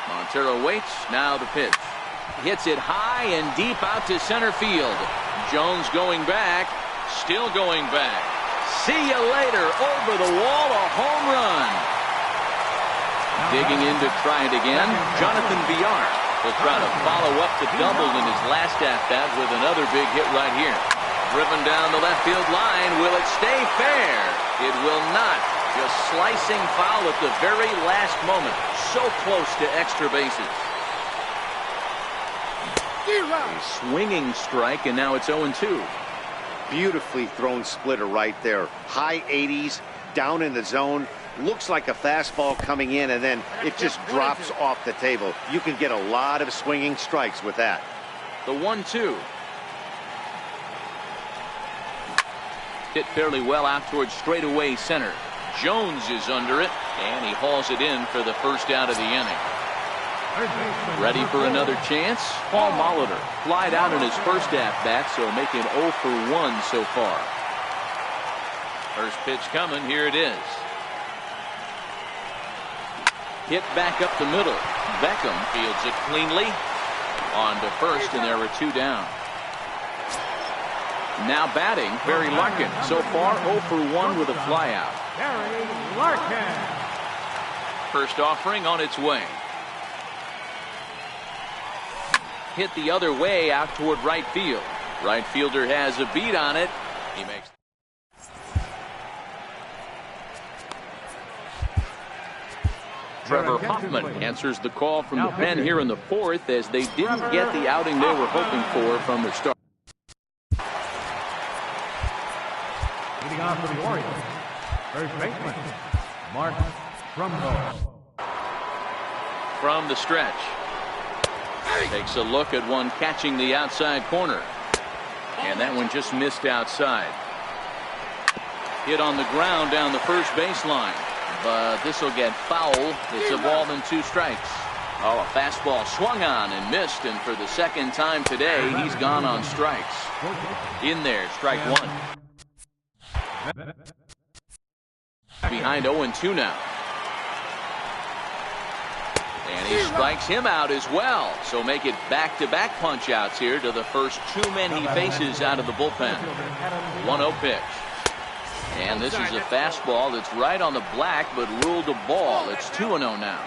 Montero waits. Now the pitch. Hits it high and deep out to center field. Jones going back. Still going back. See you later. Over the wall. A home run. Digging in to try it again. Jonathan Villar will try to follow up the double in his last at-bat with another big hit right here. Driven down the left field line. Will it stay fair? It will not. Just slicing foul at the very last moment. So close to extra bases. A swinging strike, and now it's 0-2. Beautifully thrown splitter right there. High 80s, down in the zone. Looks like a fastball coming in, and then it just drops off the table. You can get a lot of swinging strikes with that. The 1-2. Hit fairly well out towards straightaway center. Jones is under it, and he hauls it in for the first out of the inning. Ready for another chance? Paul Molitor flied out in his first at-bat, so making 0 for 1 so far. First pitch coming. Here it is. Hit back up the middle. Beckham fields it cleanly. On to first, and there are 2 down. Now batting, Barry Larkin. So far 0 for 1 with a flyout. Barry Larkin. First offering on its way. Hit the other way out toward right field. Right fielder has a beat on it. He makes. Trevor Hoffman answers the call from the pen here in the 4th, as they didn't get the outing they were hoping for from their start. Leading off for the Orioles, first baseman, Mark Trumbo. From the stretch. Takes a look at one catching the outside corner. And that one just missed outside. Hit on the ground down the first baseline. But this will get foul. It's a ball and 2 strikes. Oh, a fastball swung on and missed. And for the second time today, he's gone on strikes. In there, strike 1. Behind 0-2 now. And he strikes him out as well. So make it back-to-back punch-outs here to the first 2 men he faces out of the bullpen. 1-0 pitch. And this is a fastball that's right on the black, but ruled a ball. It's 2-0 now.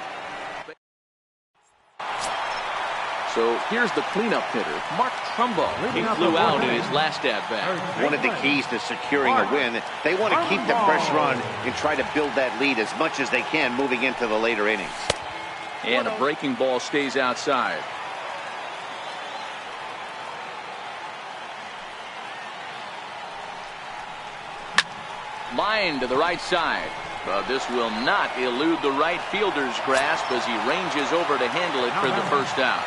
So here's the cleanup hitter, Mark Trumbo. He flew out in his last at-bat. One of the keys to securing a win, they want to keep the pressure on and try to build that lead as much as they can moving into the later innings. And a breaking ball stays outside. Line to the right side. But this will not elude the right fielder's grasp as he ranges over to handle it for the first out.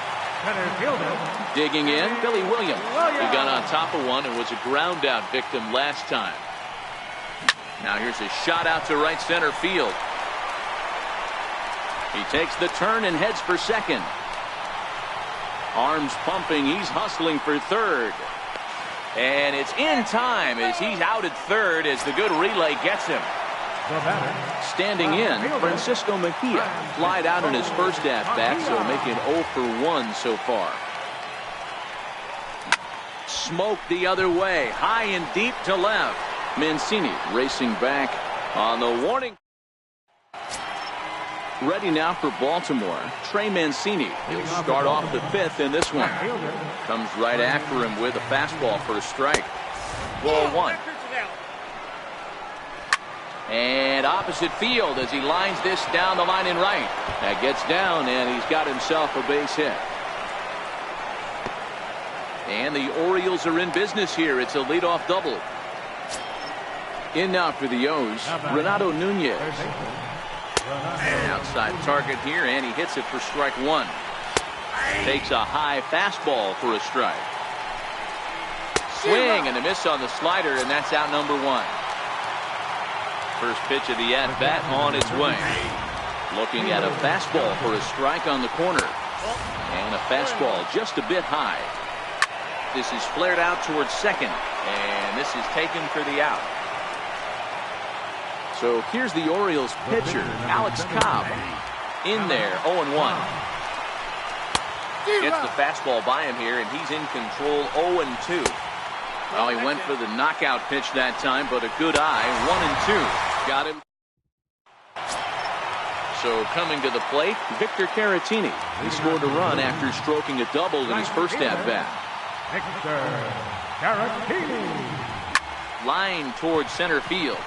Digging in, Billy Williams. He got on top of one and was a ground out victim last time. Now here's a shot out to right center field. He takes the turn and heads for second. Arms pumping. He's hustling for third. And it's in time as he's out at third as the good relay gets him. The batter. Standing in, Francisco Mejia flied out in his first at-bat, so making 0 for 1 so far. Smoke the other way, high and deep to left. Mancini racing back on the warning. Ready now for Baltimore. Trey Mancini. He'll start off the 5th in this one. Comes right after him with a fastball for a strike. Ball 1. And opposite field as he lines this down the line in right. That gets down, and he's got himself a base hit. And the Orioles are in business here. It's a leadoff double. In now for the O's, Renato Nunez. Outside target here, and he hits it for strike 1. Takes a high fastball for a strike. Swing and a miss on the slider, and that's out number 1. First pitch of the at-bat on its way. Looking at a fastball for a strike on the corner. And a fastball just a bit high. This is flared out towards second, and this is taken for the out. So here's the Orioles pitcher, Alex Cobb. In there, 0-1. Gets the fastball by him here, and he's in control, 0-2. Well, he went for the knockout pitch that time, but a good eye, 1-2. Got him. So coming to the plate, Victor Caratini. He scored a run after stroking a double in his first at-bat. Victor Caratini. Line towards center field.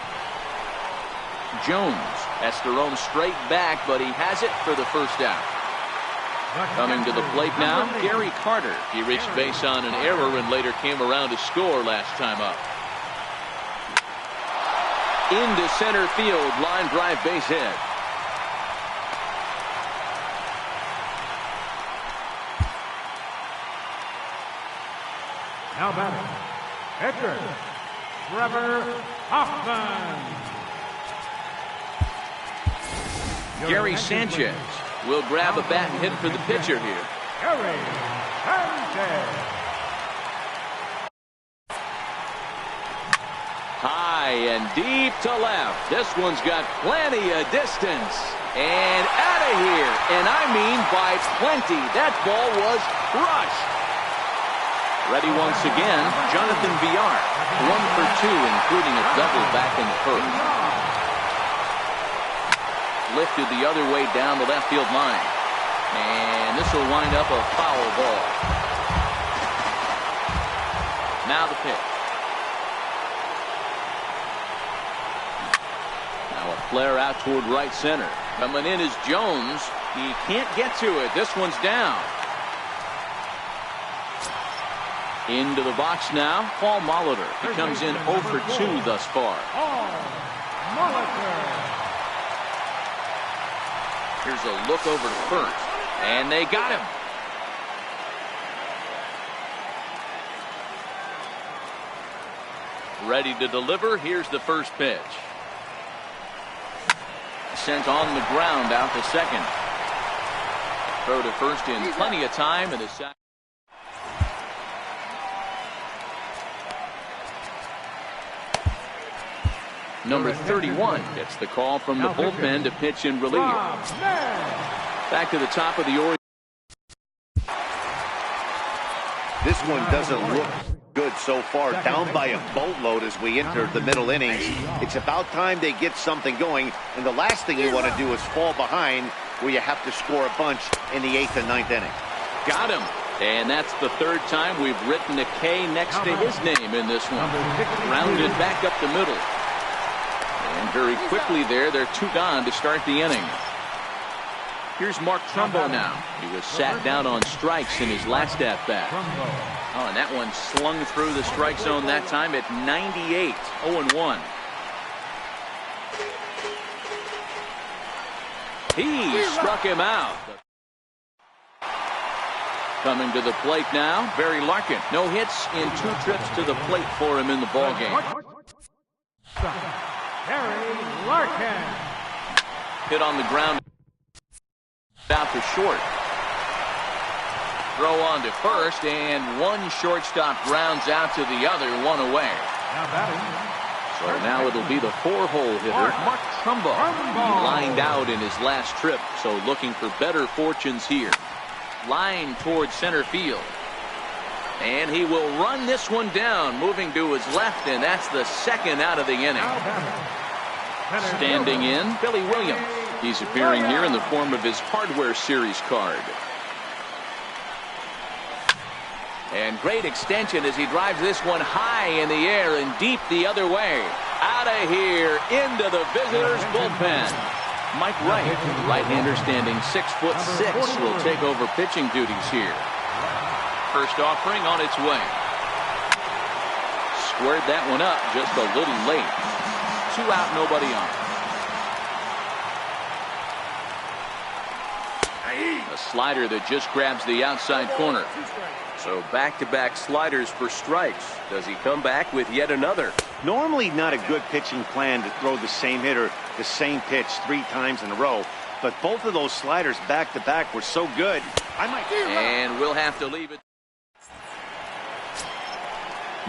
Jones has to roam straight back, but he has it for the first out. Coming to the plate now, Gary Carter. He reached base on an error and later came around to score last time up. Into center field, line drive base hit. Now batting, pitcher, Trevor Hoffman. Gary Sanchez will grab a bat and hit for the pitcher here. Gary Sanchez. High and deep to left. This one's got plenty of distance. And out of here. And I mean by plenty. That ball was crushed. Ready once again, Jonathan Villar. 1 for 2, including a double back in the first. Lifted the other way down the left field line. And this will wind up a foul ball. Now the pitch. Now a flare out toward right center. Coming in is Jones. He can't get to it. This one's down. Into the box now, Paul Molitor. He comes in 0 for 2 thus far. Paul Molitor. Here's a look over to first, and they got him. Ready to deliver. Here's the first pitch. Sent on the ground out to second. Throw to first in plenty of time, and the sack. Number 31 gets the call from the bullpen to pitch in relief. Back to the top of the Orioles. This one doesn't look good so far. Down by a boatload as we enter the middle innings. It's about time they get something going. And the last thing you want to do is fall behind where you have to score a bunch in the 8th and 9th inning. Got him. And that's the 3rd time we've written a K next to his name in this one. Rounded back up the middle. And very quickly there, they're 2 gone to start the inning. Here's Mark Trumbo now. He was sat down on strikes in his last at-bat. Oh, and that one slung through the strike zone that time at 98, 0-1. He struck him out. Coming to the plate now, Barry Larkin. No hits in 2 trips to the plate for him in the ballgame. Barry Larkin. Hit on the ground. Out to short. Throw on to first, and one shortstop grounds out to the other, 1 away. Now batting. So now it'll be the 4-hole hitter, Mark Trumbo. He lined out in his last trip, so looking for better fortunes here. Line towards center field. And he will run this one down, moving to his left, and that's the second out of the inning. Standing in, Billy Williams. He's appearing here in the form of his Hardware Series card. And great extension as he drives this one high in the air and deep the other way. Out of here, into the visitors' bullpen. Mike Wright, right-hander standing 6'6", will take over pitching duties here. First offering on its way. Squared that one up just a little late. 2 out, nobody on. A slider that just grabs the outside corner. So back-to-back sliders for strikes. Does he come back with yet another? Normally not a good pitching plan to throw the same hitter the same pitch 3 times in a row. But both of those sliders back-to-back were so good. And we'll have to leave it.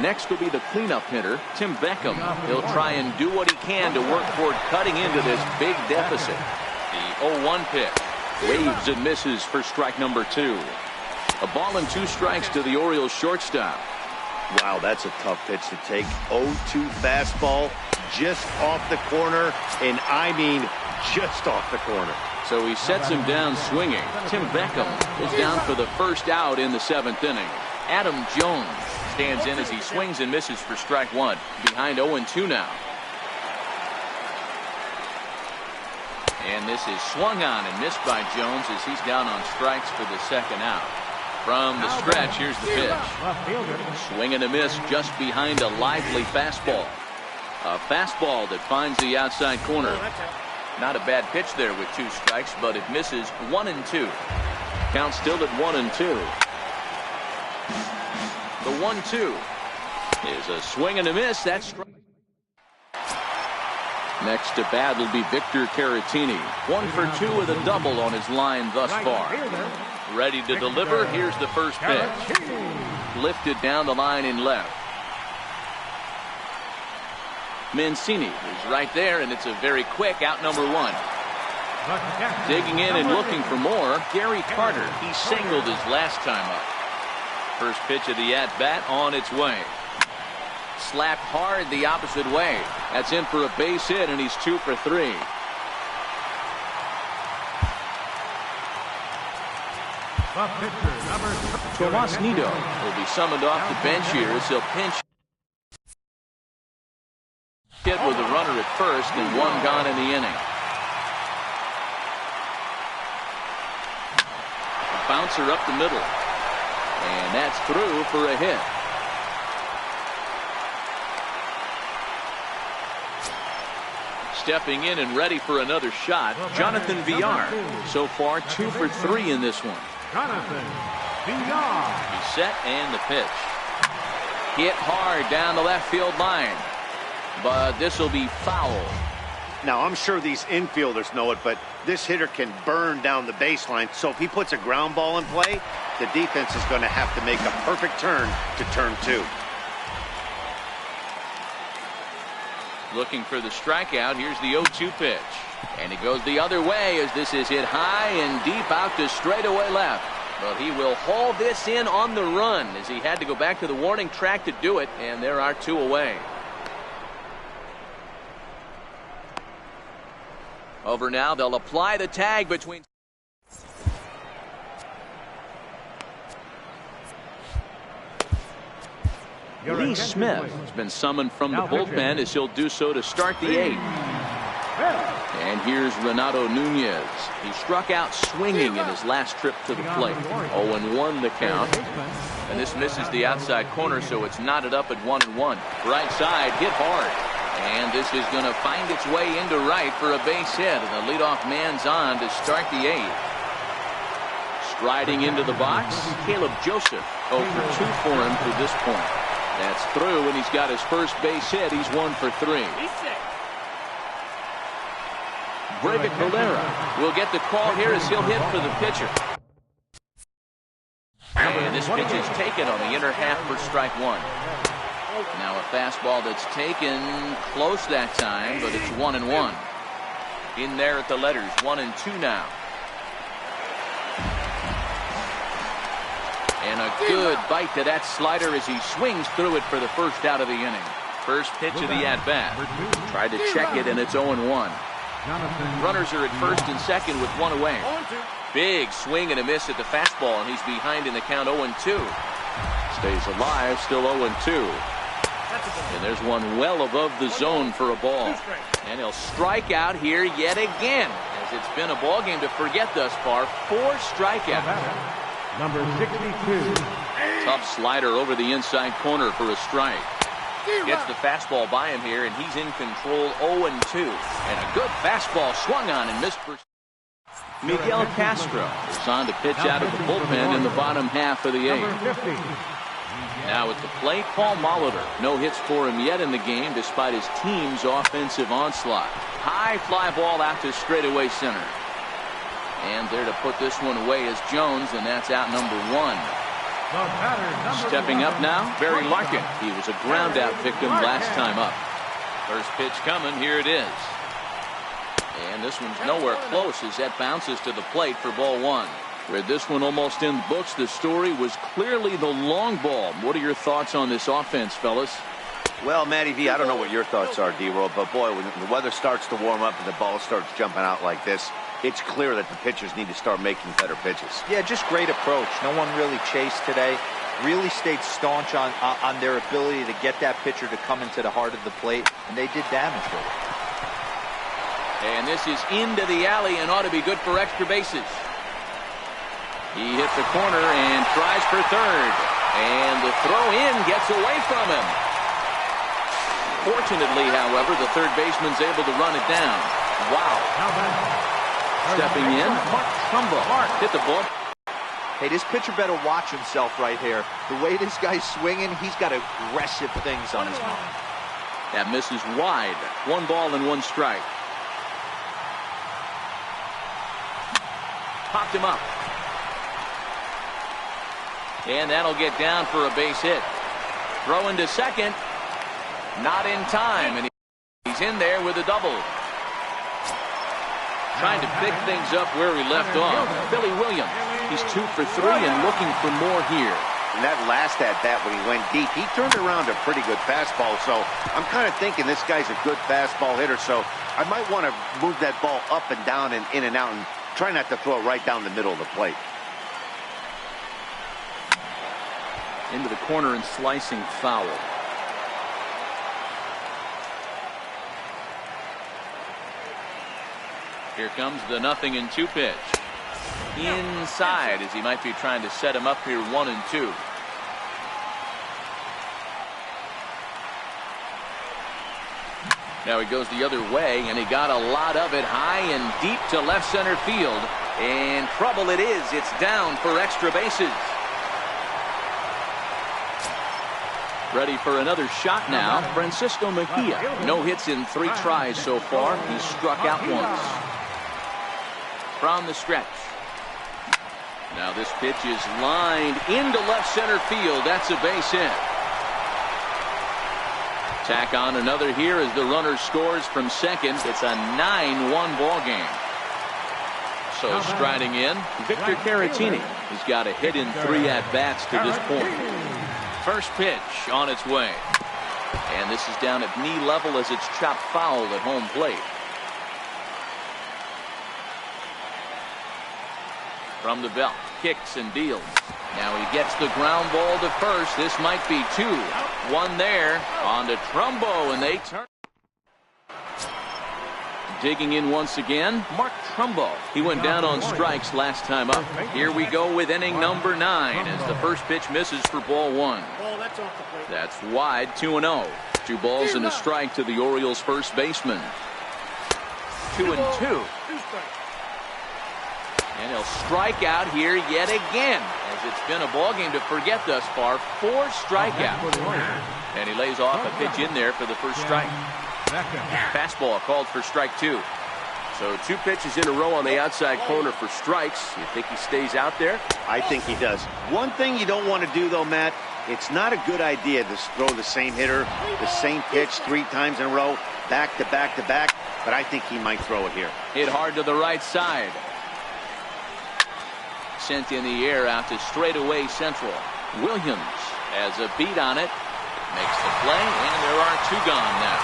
Next will be the cleanup hitter, Tim Beckham. He'll try and do what he can to work toward cutting into this big deficit. The 0-1 pitch. Waves and misses for strike number 2. A ball and 2 strikes to the Orioles shortstop. Wow, that's a tough pitch to take. 0-2 fastball just off the corner, and I mean just off the corner. So he sets him down swinging. Tim Beckham is down for the first out in the 7th inning. Adam Jones stands in as he swings and misses for strike 1. Behind 0-2 now. And this is swung on and missed by Jones as he's down on strikes for the 2nd out. From the stretch, here's the pitch. Swing and a miss just behind a lively fastball. A fastball that finds the outside corner. Not a bad pitch there with 2 strikes, but it misses 1-2. Count still at 1-2. The 1-2 is a swing and a miss. That's strike. Next to bat will be Victor Caratini. 1 for 2 with a double on his line thus far. Ready to deliver. Here's the first pitch. Lifted down the line in left. Mancini is right there, and it's a very quick out number 1. Digging in and looking for more, Gary Carter. He singled his last time up. First pitch of the at-bat on its way. Slapped hard the opposite way. That's in for a base hit, and he's 2 for 3. Tomas Nido will be summoned off the bench here as he'll pinch hit with a runner at first and 1 gone in the inning. A bouncer up the middle, and that's through for a hit. Stepping in and ready for another shot, Jonathan Villar. So far 2 for 3 in this one. Jonathan Villar. He's set and the pitch. Hit hard down the left field line. But this will be foul. Now, I'm sure these infielders know it, but this hitter can burn down the baseline. So if he puts a ground ball in play, the defense is going to have to make a perfect turn to turn 2. Looking for the strikeout. Here's the 0-2 pitch. And he goes the other way as this is hit high and deep out to straightaway left. But he will haul this in on the run as he had to go back to the warning track to do it. And there are 2 away. Over now. They'll apply the tag between. Lee Smith has been summoned from the bullpen as he'll do so to start the 8th. And here's Renato Nunez. He struck out swinging in his last trip to the plate. 0-1 the count. And this misses the outside corner, so it's knotted up at 1-1. Right side, hit hard. And this is going to find its way into right for a base hit. And the leadoff man's on to start the 8th. Striding into the box, Caleb Joseph. 0 for 2 for him to this point. That's through, and he's got his first base hit. He's 1 for 3. Brevik Valera will get the call here as he'll hit for the pitcher. And this pitch is taken on the inner half for strike 1. Now a fastball that's taken close that time, but it's 1-1. In there at the letters, 1-2 now. And a good bite to that slider as he swings through it for the first out of the inning. First pitch of the at-bat. Tried to check it, and it's 0-1. Runners are at first and second with one away. Big swing and a miss at the fastball, and he's behind in the count 0-2. Stays alive, still 0-2. And there's one well above the zone for a ball. And he'll strike out here yet again, as it's been a ball game to forget thus far. 4 strikeouts. Number 62. Tough slider over the inside corner for a strike. Gets the fastball by him here, and he's in control 0-2. And a good fastball swung on and missed for Miguel Castro is on to pitch out of the bullpen in the bottom half of the 8th. Now at the plate, Paul Molitor. No hits for him yet in the game despite his team's offensive onslaught. High fly ball out to straightaway center. And there to put this one away is Jones, and that's out number 1. Stepping up now, Barry Larkin. He was a ground out victim last time up. First pitch coming, here it is. And this one's nowhere close as that bounces to the plate for ball 1. With this one almost in the books, the story was clearly the long ball. What are your thoughts on this offense, fellas? Well, Matty V, I don't know what your thoughts are, D-Roll, but boy, when the weather starts to warm up and the ball starts jumping out like this, it's clear that the pitchers need to start making better pitches. Yeah, just great approach. No one really chased today. Really stayed staunch on their ability to get that pitcher to come into the heart of the plate, and they did damage with it. And this is into the alley and ought to be good for extra bases. He hits the corner and tries for third. And the throw in gets away from him. Fortunately, however, the third baseman's able to run it down. Wow. Stepping in, Mark Trumbo hit the ball. Hey, this pitcher better watch himself right here. The way this guy's swinging, he's got aggressive things on his mind. That misses wide. 1 ball and 1 strike. Popped him up. And that'll get down for a base hit. Throw into second. Not in time. And he's in there with a double. Trying to pick things up where he left off. Billy Williams. He's 2 for 3 and looking for more here. And that last at-bat when he went deep, he turned around a pretty good fastball. So I'm kind of thinking this guy's a good fastball hitter. So I might want to move that ball up and down and in and out and try not to throw it right down the middle of the plate. Into the corner and slicing foul. Here comes the 0-2 pitch. Inside as he might be trying to set him up here 1-2. Now he goes the other way, and he got a lot of it high and deep to left center field. And trouble it is. It's down for extra bases. Ready for another shot now. Francisco Mejia. No hits in 3 tries so far. He's struck out once. From the stretch. Now this pitch is lined into left center field. That's a base hit. Tack on another here as the runner scores from second. It's a 9-1 ball game. So striding in, Victor Caratini. He's got a hit in 3 at-bats to this point. First pitch on its way. And this is down at knee level as it's chopped foul at home plate. From the belt, kicks and deals. Now he gets the ground ball to first. This might be 2. 1 there on to Trumbo, and they turn. Digging in once again, Mark Trumbo. He went down on strikes last time up. Here we go with inning number 9 as the first pitch misses for ball 1. That's wide, 2-0. 2 balls and a strike to the Orioles' first baseman. 2-2. And he'll strike out here yet again, as it's been a ball game to forget thus far. 4 strikeouts. And he lays off a pitch in there for the first strike. Fastball called for strike 2. So 2 pitches in a row on the outside corner for strikes. You think he stays out there? I think he does. One thing you don't want to do, though, Matt, it's not a good idea to throw the same hitter, the same pitch 3 times in a row, back to back to back, but I think he might throw it here. Hit hard to the right side. Sent in the air out to straightaway central. Williams has a beat on it. Makes the play, and there are 2 gone now.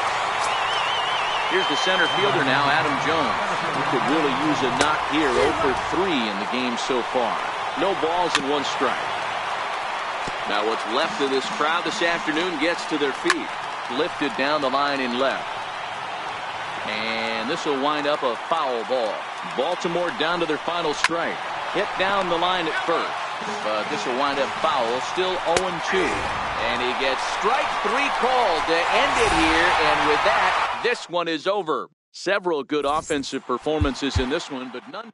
Here's the center fielder now, Adam Jones. He could really use a knock here. 0 for 3 in the game so far. No balls and 1 strike. Now what's left of this crowd this afternoon gets to their feet. Lifted down the line in left. And this will wind up a foul ball. Baltimore down to their final strike. Hit down the line at first. But this will wind up foul. Still 0-2. And he gets strike 3 called to end it here. And with that, this one is over. Several good offensive performances in this one, but none.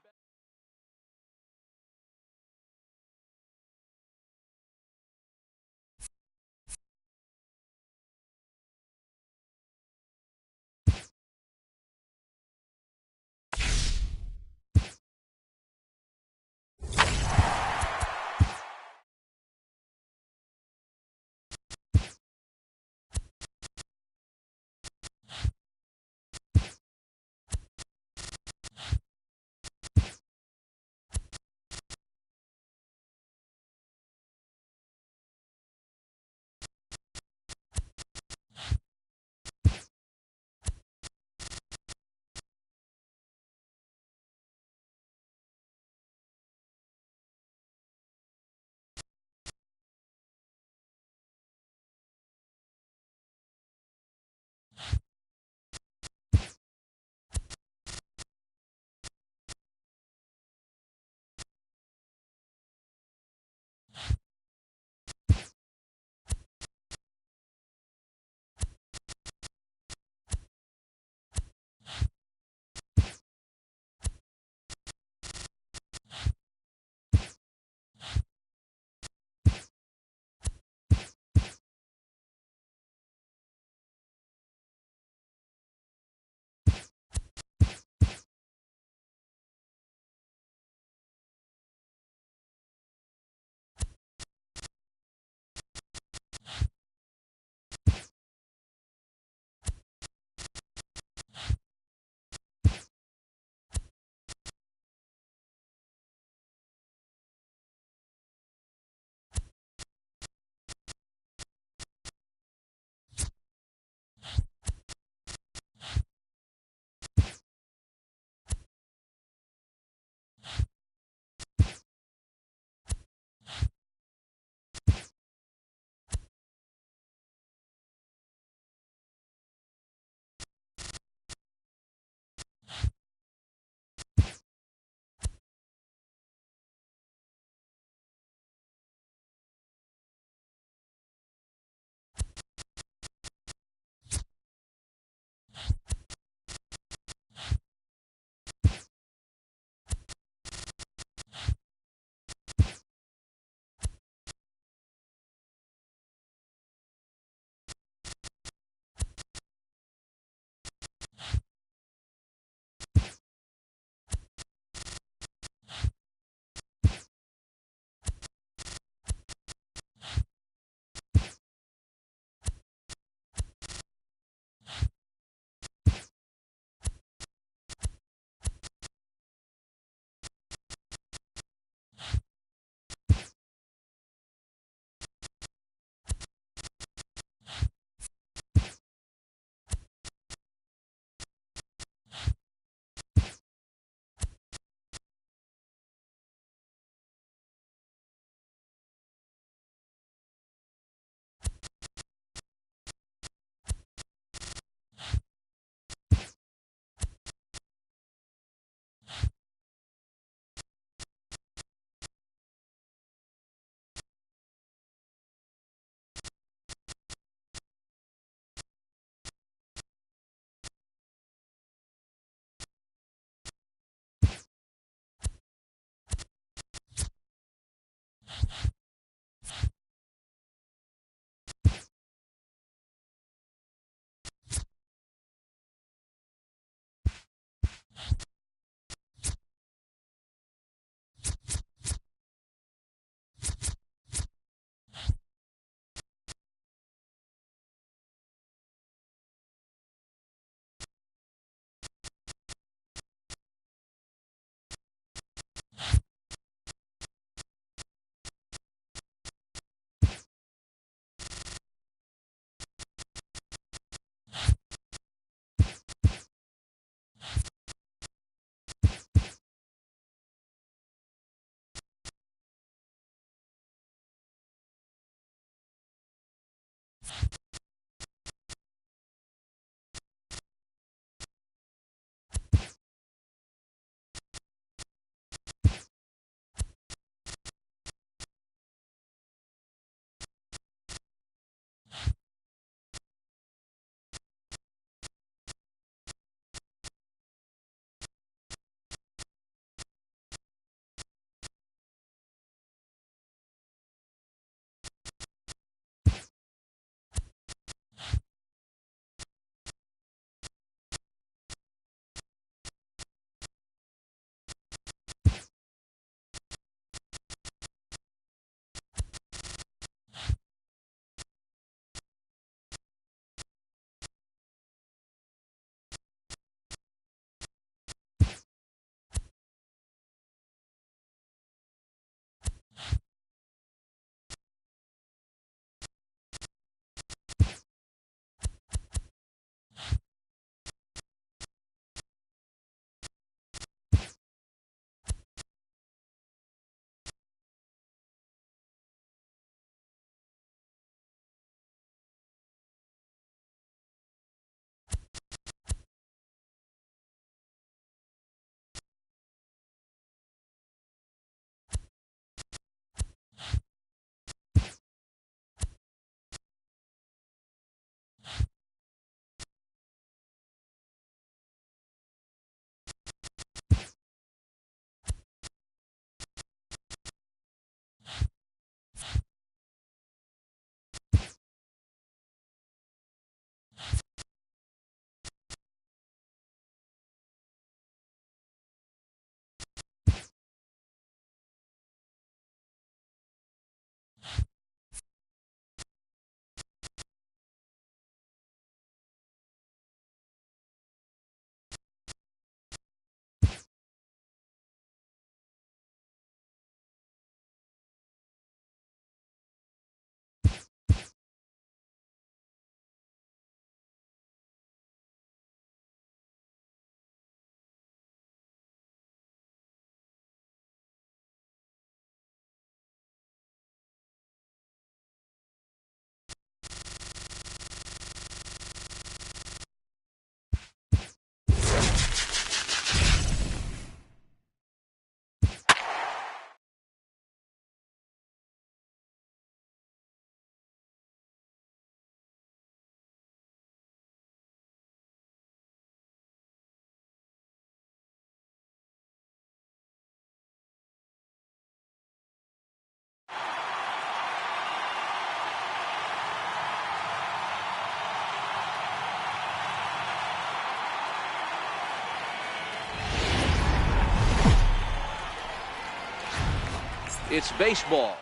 It's baseball.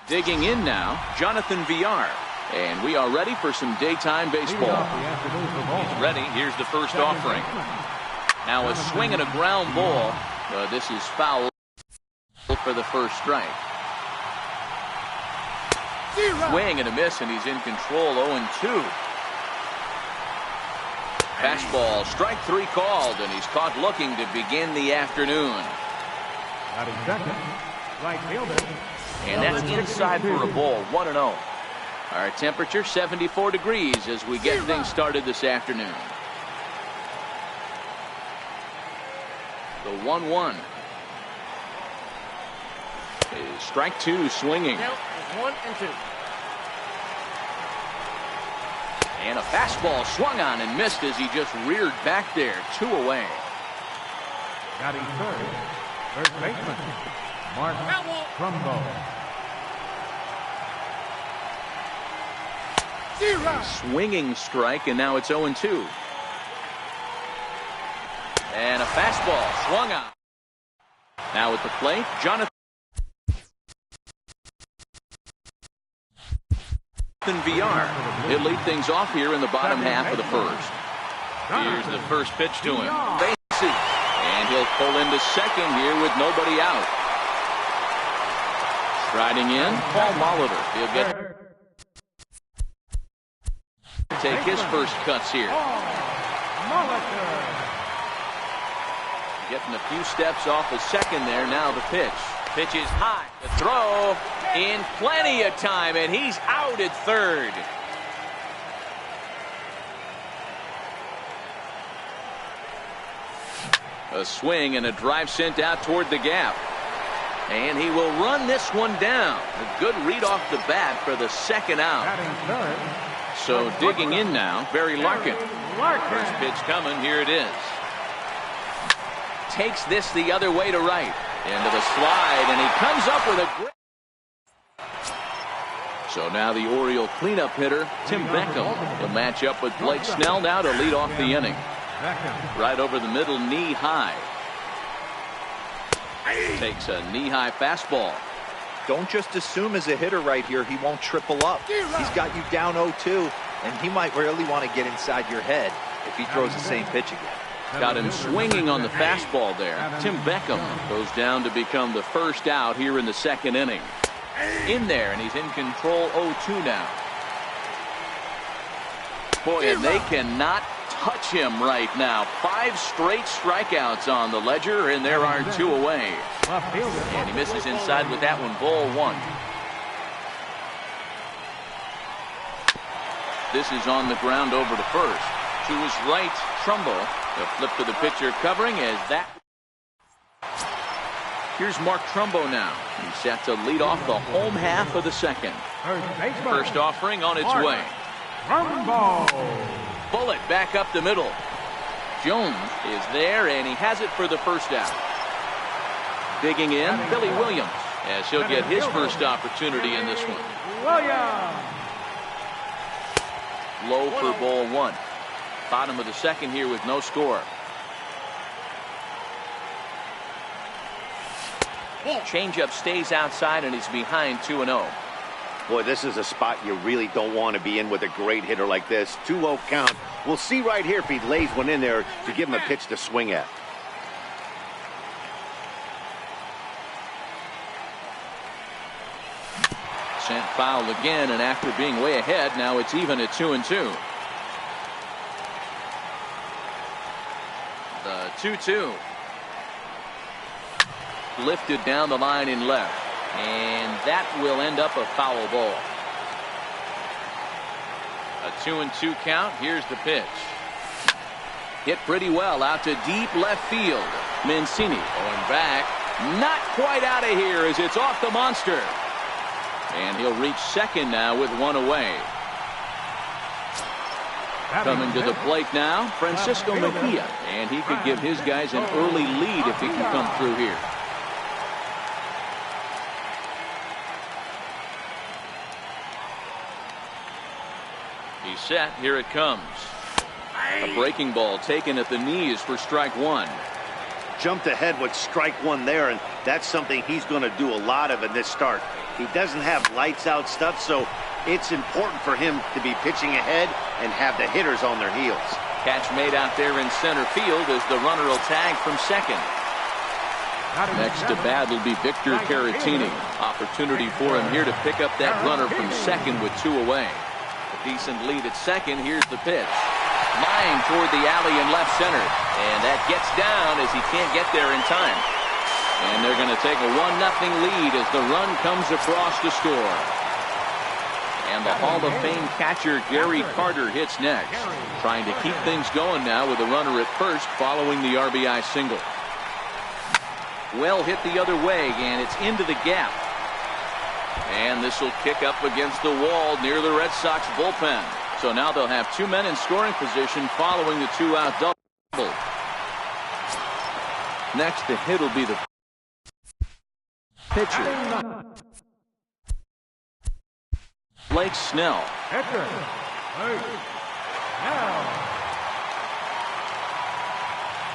Digging in now, Jonathan Villar. And we are ready for some daytime baseball. He's ready. Here's the first offering. Now a swing and a ground ball. This is foul for the first strike. Swing and a miss, and he's in control. 0-2. Fastball, strike 3 called, and he's caught looking to begin the afternoon. And that's inside for a ball. 1-0. Our temperature 74 degrees as we get things started this afternoon. The 1-1 is strike 2, swinging. 1-2. And a fastball swung on and missed as he just reared back there. 2 away. Batting first baseman, Mark Trumbo. Swinging strike, and now it's 0-2. And a fastball swung on. Now at the plate, Jonathan Villar. He'll lead things off here in the bottom half of the first. Here's the first pitch to him. Bases. And he'll pull into second here with nobody out. Striding in, Paul Molitor. He'll take his first cuts here. Getting a few steps off of second there. Now the pitch. Pitch is high. The throw in plenty of time, and he's out at third. A swing and a drive sent out toward the gap. And he will run this one down. A good read off the bat for the second out. So digging in now, Barry Larkin. First pitch coming. Here it is. Takes this the other way to right. Into the slide, and he comes up with a great. So now the Oriole cleanup hitter, Tim Beckham, will match up with Blake Snell now to lead off the inning. Right over the middle, knee high. Takes a knee-high fastball. Don't just assume as a hitter right here he won't triple up. He's got you down 0-2, and he might really want to get inside your head if he throws the same pitch again. Got him swinging on the fastball there. Tim Beckham goes down to become the first out here in the second inning. In there, and he's in control. 0-2 now. Boy, and they cannot touch him right now. 5 straight strikeouts on the ledger, and there are 2 away. And he misses inside with that one. Ball 1. This is on the ground over to first. To his right, Trumbo. The flip to the pitcher covering as that. Here's Mark Trumbo now. He's set to lead off the home half of the second. First offering on its way. Trumbo. Bullet back up the middle. Jones is there, and he has it for the first out. Digging in, Billy Williams, as he'll get his first opportunity in this one. Low for ball 1. Bottom of the second here with no score. Changeup stays outside, and he's behind 2-0. Boy, this is a spot you really don't want to be in with a great hitter like this. 2-0 count. We'll see right here if he lays one in there to give him a pitch to swing at. Sent foul again, and after being way ahead, now it's even at 2-2. The 2-2. Lifted down the line in left. And that will end up a foul ball. A 2-2 count. Here's the pitch. Hit pretty well out to deep left field. Mancini going back. Not quite out of here as it's off the monster. And he'll reach second now with 1 away. Coming to the plate now, Francisco Mejia. And he could give his guys an early lead if he can come through here. He's set. Here it comes. A breaking ball taken at the knees for strike 1. Jumped ahead with strike 1 there, and That's something he's going to do a lot of in this start. He doesn't have lights out stuff, so it's important for him to be pitching ahead and have the hitters on their heels. Catch made out there in center field as the runner will tag from second. Next to bat will be Victor Caratini. Opportunity for him here to pick up that runner from second with 2 away. A decent lead at second. Here's the pitch. Flying toward the alley in left center. And that gets down as he can't get there in time. And they're going to take a 1-0 lead as the run comes across to score. And the Hall of Fame catcher Gary Carter hits next. Trying to keep things going now with a runner at first following the RBI single. Well hit the other way, and it's into the gap. And this will kick up against the wall near the Red Sox bullpen. So now they'll have 2 men in scoring position following the 2-out double. Next to hit will be the pitcher, Blake Snell.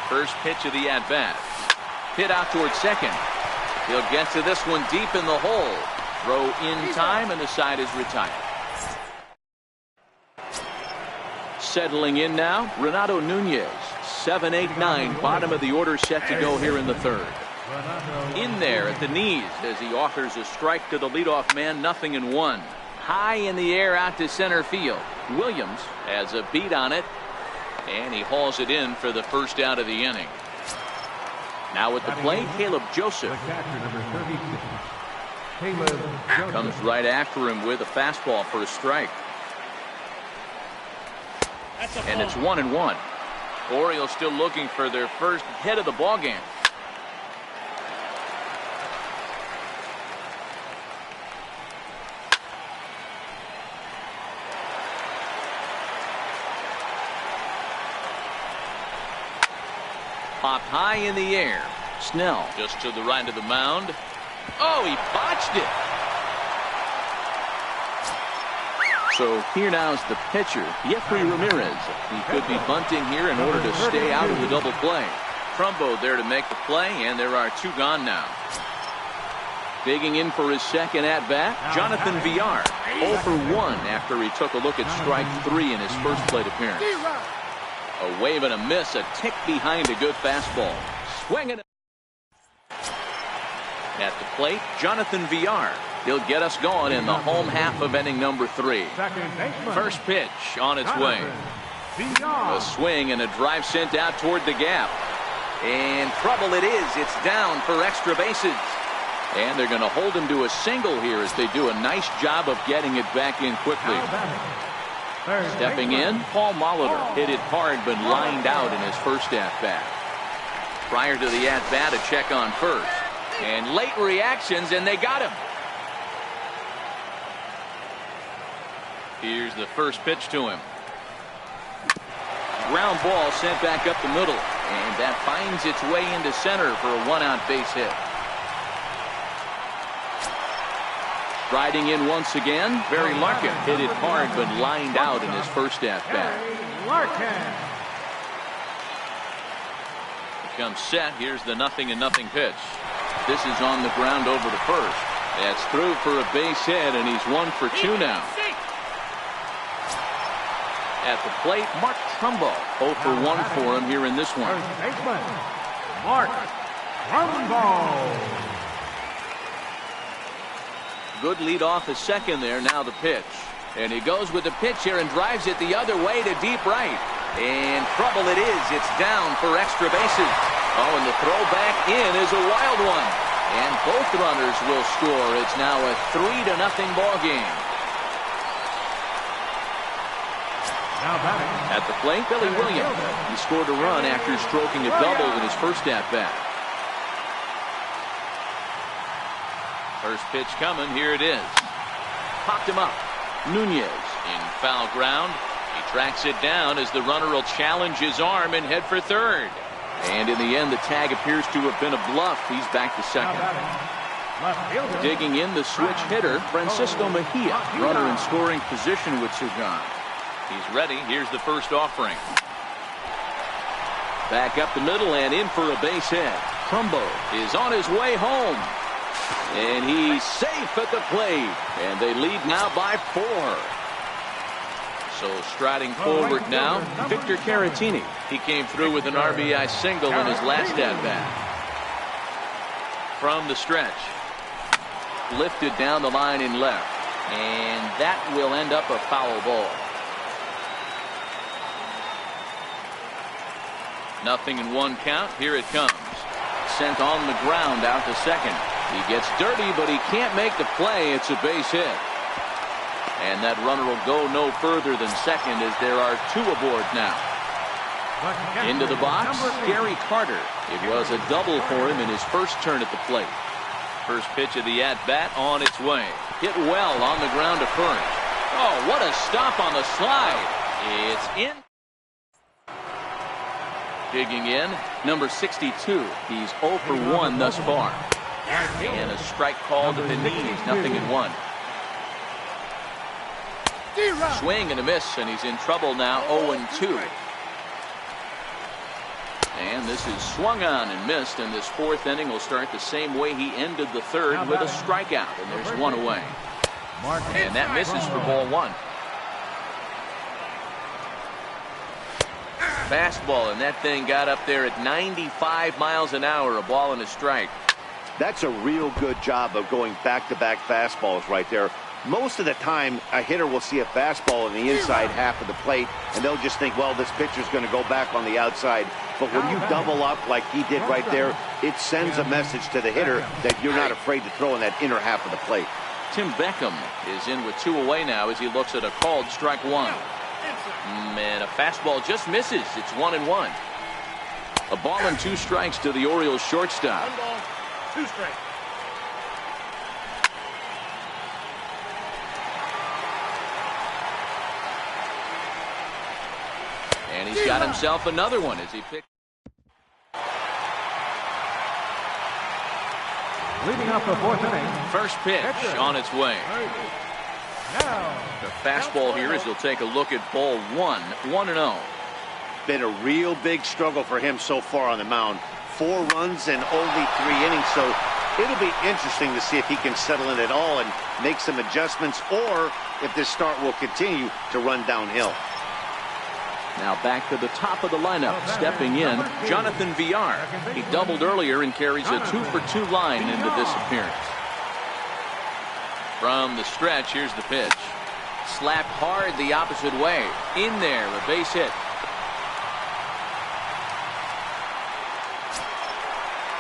First pitch of the at-bat. Hit out towards second. He'll get to this one deep in the hole. Throw in time, and the side is retired. Settling in now, Renato Nunez. 7-8-9, bottom of the order set to go here in the third. In there at the knees as he offers a strike to the leadoff man, 0-1. High in the air out to center field. Williams has a beat on it, and he hauls it in for the first out of the inning. Now at the plate, Caleb Joseph. Comes right after him with a fastball for a strike. And it's 1-1. Orioles still looking for their first hit of the ballgame. Popped high in the air. Snell just to the right of the mound. Oh, he botched it. So here now is the pitcher, Jeffrey Ramirez. He could be bunting here in order to stay out of the double play. Trumbo there to make the play, and there are 2 gone now. Digging in for his second at-bat, Jonathan Villar. 0 for 1 after he took a look at strike 3 in his first plate appearance. A wave and a miss, a tick behind a good fastball. Swinging. At the plate, Jonathan Villar. He'll get us going in the home half of inning number 3. First pitch on its way. A swing and a drive sent out toward the gap. And trouble it is. It's down for extra bases. And they're going to hold him to a single here as they do a nice job of getting it back in quickly. Stepping in, Paul Molitor hit it hard but lined out in his first at-bat. Prior to the at-bat, a check on first. And late reactions, and they got him. Here's the first pitch to him. Ground ball sent back up the middle. And that finds its way into center for a 1-out base hit. Riding in once again, Barry Larkin hit it hard but lined out in his first at-bat. Comes set. Here's the 0-0 pitch. This is on the ground over to first. That's through for a base hit, and he's 1 for 2 now. At the plate, Mark Trumbo. 0 for 1 for him here in this one. Mark Trumbo. Good lead off his second there. Now the pitch. And he goes with the pitch here and drives it the other way to deep right. And trouble it is. It's down for extra bases. Oh, and the throw back in is a wild one. And both runners will score. It's now a 3-0 ball game. At the plate, Billy Williams. He scored a run after stroking a double in his first at-bat. First pitch coming. Here it is. Popped him up. Nunez in foul ground. He tracks it down as the runner will challenge his arm and head for third. And in the end, the tag appears to have been a bluff. He's back to second. Digging in, the switch hitter, Francisco Mejia. Runner in scoring position with Sugan. He's ready. Here's the first offering. Back up the middle and in for a base hit. Trumbo is on his way home. And he's safe at the plate. And they lead now by 4. So striding forward now, Victor Caratini. He came through with an RBI single in his last at-bat. From the stretch. Lifted down the line in left. And that will end up a foul ball. 0-1 count. Here it comes. Sent on the ground out to second. He gets dirty, but he can't make the play. It's a base hit. And that runner will go no further than second as there are 2 aboard now. Into the box, Gary Carter. It was a double for him in his first turn at the plate. First pitch of the at-bat on its way. Hit well on the ground to first. Oh, what a stop on the slide. It's in. Digging in, number 62. He's 0 for 1 thus far. And a strike called to the knees, 0-1. Swing and a miss, and he's in trouble now, 0-2. And this is swung on and missed, and this 4th inning will start the same way he ended the 3rd with a strikeout, and there's 1 away. And that misses for ball 1. Fastball, and that thing got up there at 95 miles an hour, a ball and a strike. That's a real good job of going back-to-back fastballs right there. Most of the time, a hitter will see a fastball in the inside half of the plate, and they'll just think, well, this pitcher's going to go back on the outside. But when you double up like he did right there, it sends a message to the hitter that you're not afraid to throw in that inner half of the plate. Tim Beckham is in with 2 away now as he looks at a called strike 1. And a fastball just misses. It's 1-1. A ball and 2 strikes to the Orioles shortstop. 1 ball, 2 strikes. And he's got himself another one as he picks. Leading up the 4th inning. First pitch on its way. Now, The fastball here as he'll take a look at ball 1, 1-0. Been a real big struggle for him so far on the mound. 4 runs and only 3 innings, so it'll be interesting to see if he can settle in at all and make some adjustments, or if this start will continue to run downhill. Now back to the top of the lineup, stepping in, Jonathan Villar. He doubled earlier and carries a 2-for-2 line into this appearance. From the stretch, here's the pitch. Slapped hard the opposite way. In there, a base hit.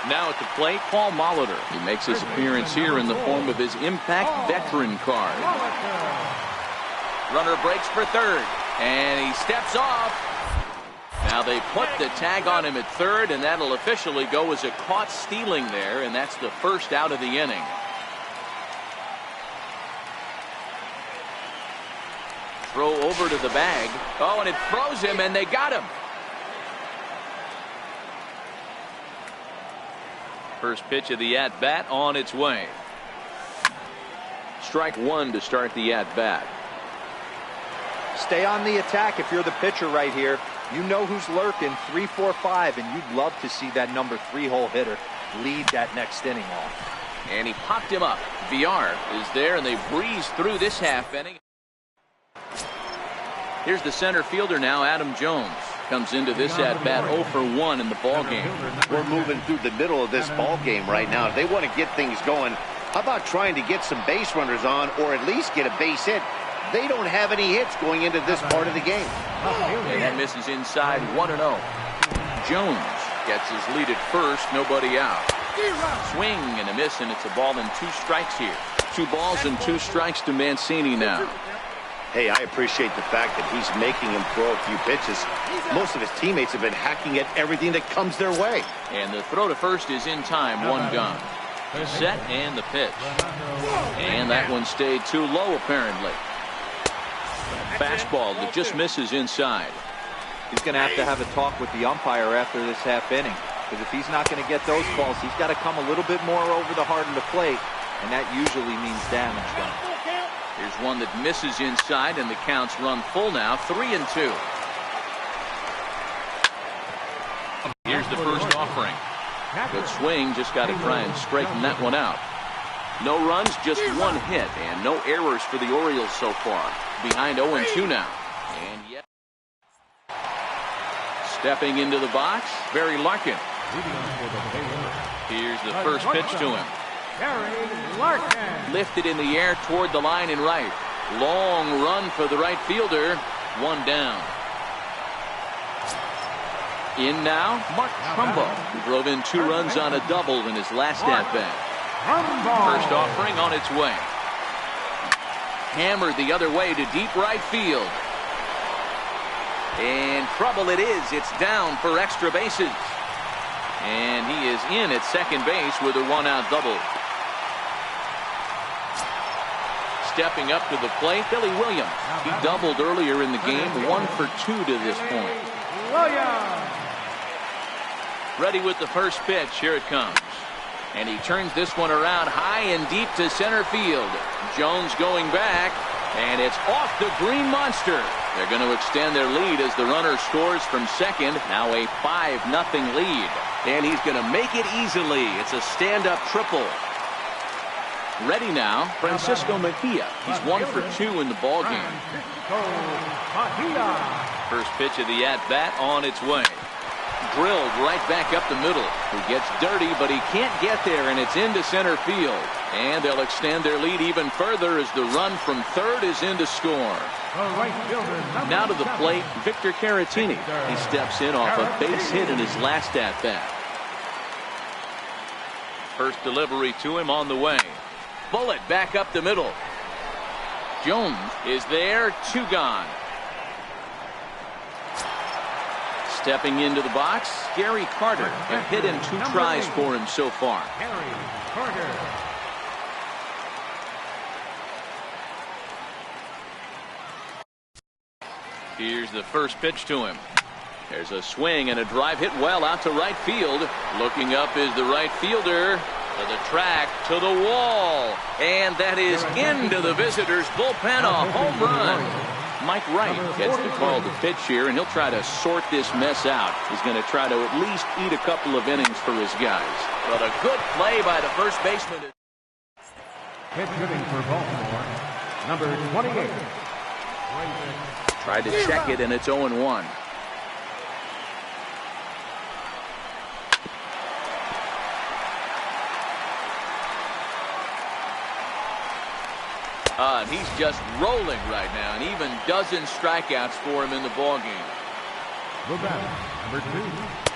Now at the plate, Paul Molitor. He makes his appearance here in the form of his Impact Veteran card. Runner breaks for 3rd, and he steps off. Now they put the tag on him at 3rd, and that'll officially go as a caught stealing there, and that's the 1st out of the inning. Throw over to the bag. Oh, and it throws him, and they got him. First pitch of the at-bat on its way. Strike 1 to start the at-bat. Stay on the attack if you're the pitcher right here. You know who's lurking, 3, 4, 5, and you'd love to see that number 3-hole hitter lead that next inning off. And he popped him up. Villar is there, and they breeze through this half inning. Here's the center fielder now, Adam Jones. Comes into this at-bat 0 for 1 in the ball game. We're moving through the middle of this ball game right now. If they want to get things going, how about trying to get some base runners on, or at least get a base hit? They don't have any hits going into this part of the game. And that misses inside, 1-0. Jones gets his lead at first, nobody out. Swing and a miss, and it's a ball and 2 strikes here. 2 balls and 2 strikes to Mancini now. Hey, I appreciate the fact that he's making him throw a few pitches. Most of his teammates have been hacking at everything that comes their way. And the throw to first is in time, 1 gone. The set and the pitch. And that one stayed too low, apparently. Fastball that just misses inside. He's going to have a talk with the umpire after this half inning, because if he's not going to get those calls, he's got to come a little bit more over the heart of the plate, and that usually means damage done. Here's one that misses inside, and the counts run full now, 3-2. Here's the first offering. Good swing, just got to try and straighten that one out. No runs, just one hit, and no errors for the Orioles so far. Behind 0-2 now. And yet, stepping into the box, Barry Larkin. Here's the first pitch to him. Lifted in the air toward the line and right. Long run for the right fielder. One down. In now, Mark Trumbo, who drove in 2 runs on a double in his last at-bat. First offering on its way. Hammered the other way to deep right field. And trouble it is. It's down for extra bases. And he is in at second base with a 1-out double. Stepping up to the plate, Billy Williams. He doubled earlier in the game, 1 for 2 to this point. Ready with the first pitch. Here it comes. And he turns this one around high and deep to center field. Jones going back, and it's off the green monster. They're going to extend their lead as the runner scores from second. Now a 5-0 lead. And he's going to make it easily. It's a stand-up triple. Ready now, Francisco Mejia. He's 1 for 2 in the ballgame. First pitch of the at-bat on its way. Drilled right back up the middle. He gets dirty, but he can't get there, and it's into center field. And they'll extend their lead even further as the run from third is in to score. Now to the plate, Victor Caratini. He steps in off a base hit in his last at-bat. First delivery to him on the way. Bullet back up the middle. Jones is there, 2 gone. Stepping into the box, Gary Carter. A hit and 2 tries for him so far. Here's the first pitch to him. There's a swing and a drive hit well out to right field. Looking up is the right fielder. To the track, to the wall. And that is into the visitors' bullpen, a home run. Mike Wright gets the call to pitch here, and he'll try to sort this mess out. He's going to try to at least eat a couple of innings for his guys. But a good play by the first baseman. Pitch hitting for Baltimore, number 28. Tried to check it, and it's 0-1. And he's just rolling right now, and even dozen strikeouts for him in the ballgame. Number 2.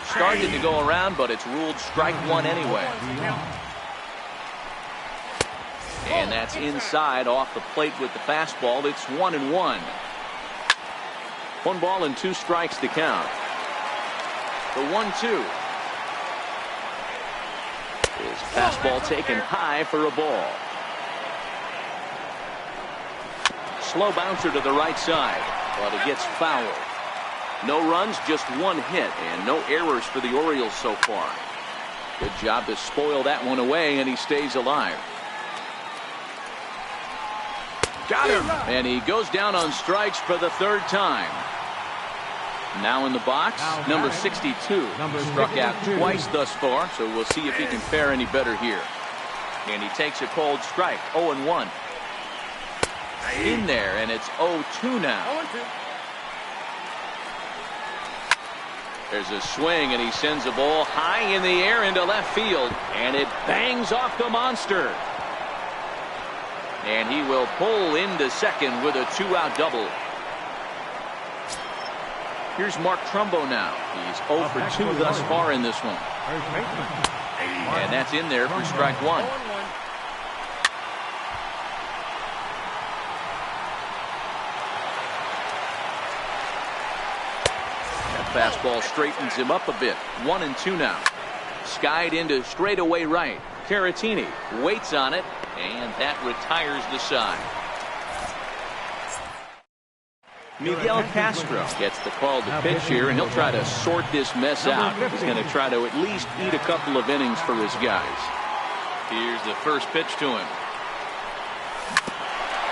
Started to go around, but it's ruled strike 1 anyway. And that's inside off the plate with the fastball. It's 1-1. 1 ball and 2 strikes to count. The 1-2. His fastball taken high for a ball. Slow bouncer to the right side, but it gets fouled. No runs, just 1 hit, and no errors for the Orioles so far. Good job to spoil that one away, and he stays alive. Got him! And he goes down on strikes for the 3rd time. Now in the box, number 62. Struck out twice thus far, so we'll see if he can fare any better here. And he takes a cold strike, 0-1. In there, and it's 0-2 now. There's a swing, and he sends a ball high in the air into left field, and it bangs off the monster. And he will pull into second with a 2-out double. Here's Mark Trumbo now. He's 0 for 2 thus far in this one. And that's in there for strike 1. Fastball straightens him up a bit. 1-2 now. Skied into straightaway right. Caratini waits on it, and that retires the side. Miguel Castro gets the call to pitch here, and he'll try to sort this mess out. He's going to try to at least eat a couple of innings for his guys. Here's the first pitch to him.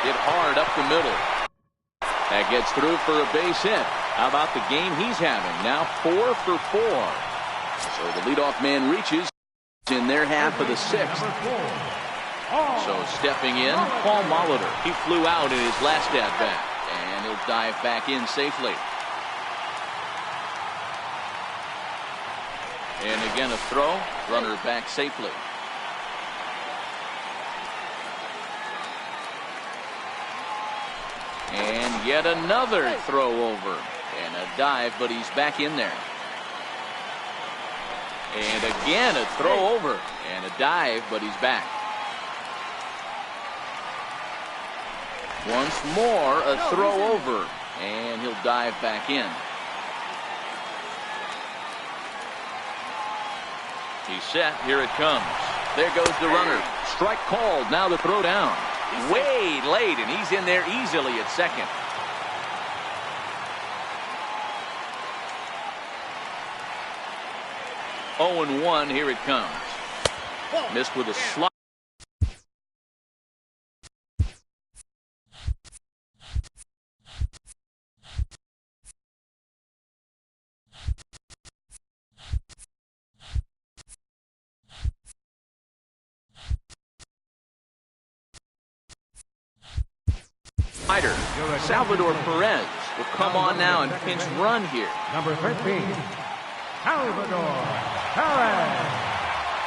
Hit hard up the middle. That gets through for a base hit. How about the game he's having? Now 4 for 4. So the leadoff man reaches. in their half of the sixth. So stepping in, Paul Molitor. He flew out in his last at-bat, and he'll dive back in safely. And again a throw, runner back safely. And yet another throw over, and a dive, but he's back in there. And again a throw over, and a dive, but he's back. Once more a throw over, and he'll dive back in. He's set. Here it comes. There goes the runner. Strike called. Now the throw down. Way late, and he's in there easily at second. Oh and 1. Here it comes. Missed with a slide. Salvador Perez will come on now and pinch run here. Number 13, Salvador Perez.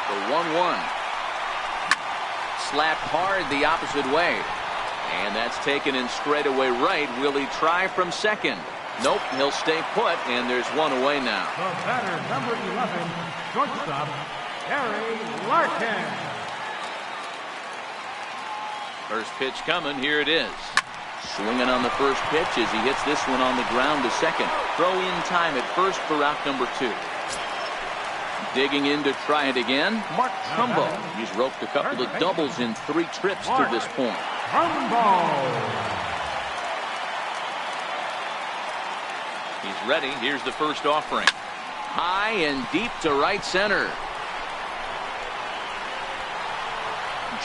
The 1-1. Slapped hard the opposite way. And that's taken in straightaway right. Will he try from second? Nope, he'll stay put, and there's one away now. The batter, number 11, shortstop, Gary Larkin. First pitch coming. Here it is. Swinging on the first pitch as he hits this one on the ground to second. Throw in time at first for out number 2. Digging in to try it again, Mark Trumbo. He's roped a couple of doubles in 3 trips to this point. He's ready. Here's the first offering. High and deep to right center.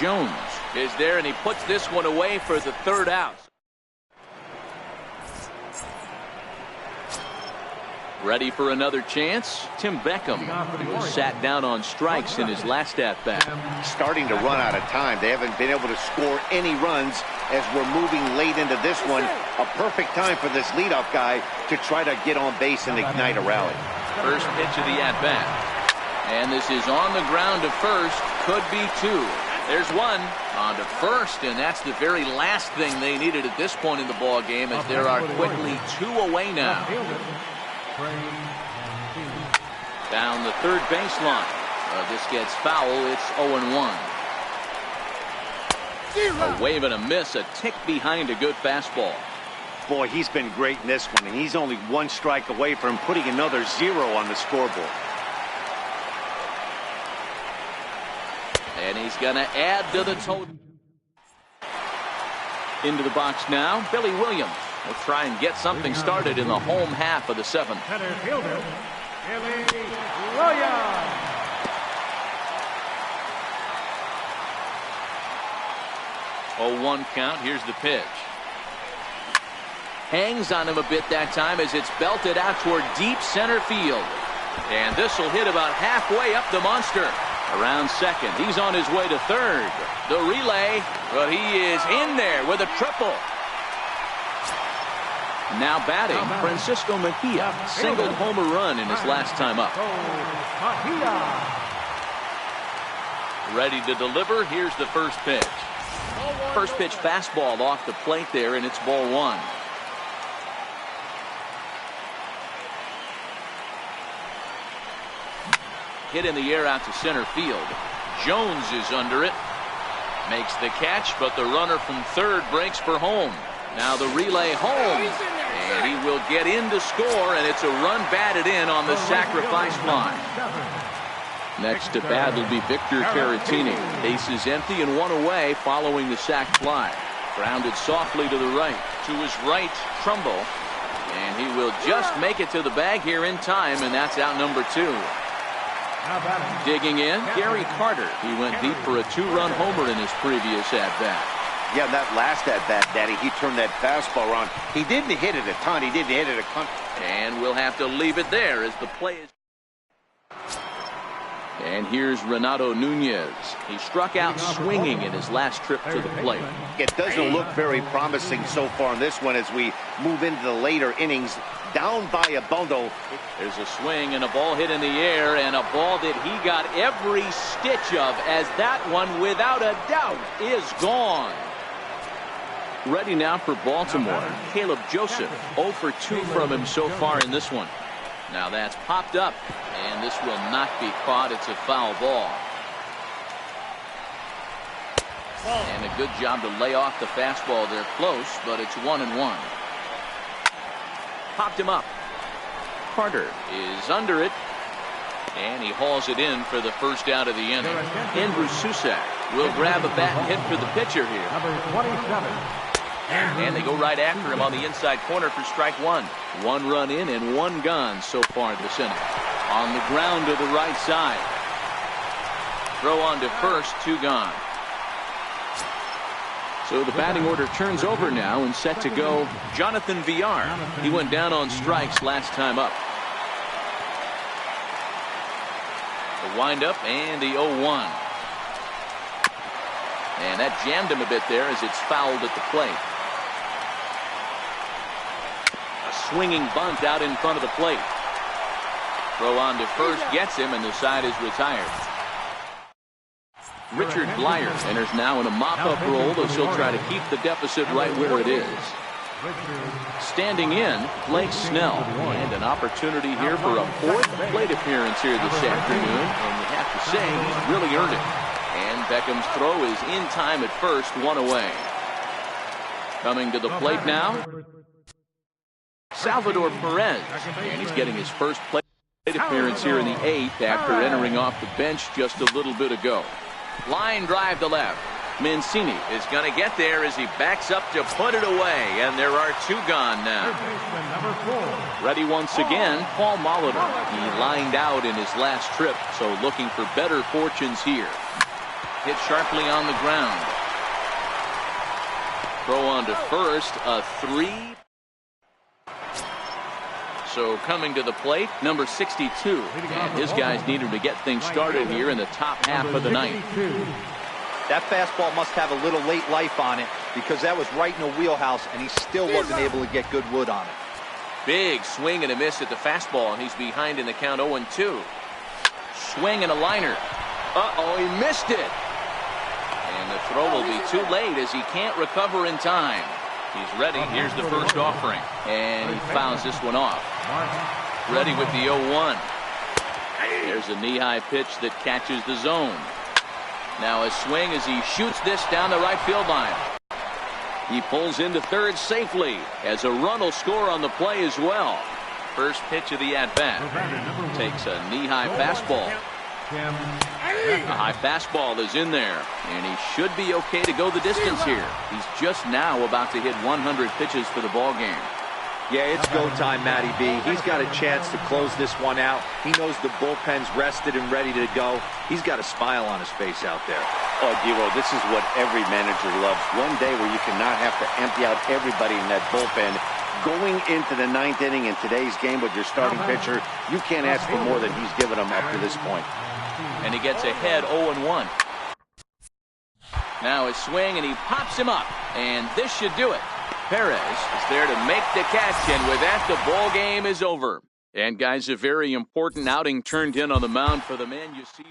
Jones is there, and he puts this one away for the third out. Ready for another chance? Tim Beckham, who was sat down on strikes in his last at-bat. Starting to run out of time. They haven't been able to score any runs as we're moving late into this one. A perfect time for this leadoff guy to try to get on base and ignite a rally. First pitch of the at-bat. And this is on the ground to first. Could be 2. There's one on to first, and that's the very last thing they needed at this point in the ball game, as there are quickly 2 away now. Down the third baseline. This gets foul. It's 0-1. A wave and a miss, a tick behind a good fastball. Boy, he's been great in this one, and he's only 1 strike away from putting another 0 on the scoreboard. And he's going to add to the total. Into the box now, Billy Williams will try and get something started in the home half of the 7th. Center fielder, Billy Williams. 0-1 count. Here's the pitch. Hangs on him a bit that time as it's belted out toward deep center field. And this will hit about halfway up the monster. Around second. He's on his way to third. The relay, but he is in there with a triple. Now batting, Francisco Mejia singled homer run in his last time up. Ready to deliver. Here's the first pitch. First pitch fastball off the plate there, and it's ball 1. Hit in the air out to center field. Jones is under it. Makes the catch, but the runner from third breaks for home. Now the relay home. And he will get in to score, and it's a run batted in on the sacrifice fly. Next to bat will be Victor Caratini. Bases empty and 1 away following the sac fly. Grounded softly to the right. To his right, Trumbo. And he will just make it to the bag here in time, and that's out number 2. Digging in, Gary Carter. He went deep for a 2-run homer in his previous at-bat. Yeah, that last at-bat, Daddy, he turned that fastball around. He didn't hit it a ton. He didn't hit it a ton. And we'll have to leave it there as the play is. And here's Renato Nunez. He struck out swinging in his last trip to the plate. It doesn't look very promising so far in this one as we move into the later innings. Down by a bundle. There's a swing and a ball hit in the air, and a ball that he got every stitch of, as that one, without a doubt, is gone. Ready now for Baltimore. Caleb Joseph, 0 for 2 from him so far in this one. Now that's popped up, and this will not be caught. It's a foul ball. And a good job to lay off the fastball. They're close, but it's 1-1. Popped him up. Carter is under it, and he hauls it in for the first out of the inning. Andrew Susac will grab a bat and hit for the pitcher here. Number 27. And they go right after him on the inside corner for strike one. 1 run in and 1 gone so far this inning. On the ground to the right side. Throw on to first, 2 gone. So the batting order turns over now, and set to go Jonathan Villar. He went down on strikes last time up. The windup and the 0-1. And that jammed him a bit there as it's fouled at the plate. A swinging bunt out in front of the plate. Throw on to first gets him, and the side is retired. Richard Blyer enters now in a mop-up role, as he'll try to keep the deficit right where it is. Standing in, Blake Snell, and an opportunity here for a 4th plate appearance here this afternoon, and you have to say he's really earned it. And Beckham's throw is in time at first, 1 away. Coming to the plate now, Salvador Perez, and he's getting his first plate appearance here in the 8th after entering off the bench just a little bit ago. Line drive to left. Mancini is going to get there as he backs up to put it away, and there are 2 gone now. Ready once again, Paul Molitor. He lined out in his last trip, so looking for better fortunes here. Hit sharply on the ground. Throw on to first, a 3. So coming to the plate, number 62. And his guys need him to get things started here in the top half of the 9th. That fastball must have a little late life on it, because that was right in the wheelhouse, and he still wasn't able to get good wood on it. Big swing and a miss at the fastball, and he's behind in the count 0-2. Swing and a liner. Uh-oh, he missed it. And the throw will be too late as he can't recover in time. He's ready. Here's the first offering. And he fouls this one off. Ready with the 0-1. There's a knee-high pitch that catches the zone. Now a swing as he shoots this down the right field line. He pulls into third safely as a run will score on the play as well. First pitch of the at-bat. Takes a knee-high fastball. A high fastball is in there, and he should be okay to go the distance here. He's just now about to hit 100 pitches for the ball game. Yeah, it's go time, Matty B. He's got a chance to close this one out. He knows the bullpen's rested and ready to go. He's got a smile on his face out there. Oh, Dero, this is what every manager loves. One day where you cannot have to empty out everybody in that bullpen. Going into the 9th inning in today's game with your starting pitcher, you can't ask for more than he's given them up to this point. And he gets ahead 0-1. Now a swing, and he pops him up, and this should do it. Perez is there to make the catch, and with that, the ball game is over. And guys, a very important outing turned in on the mound for the man you see.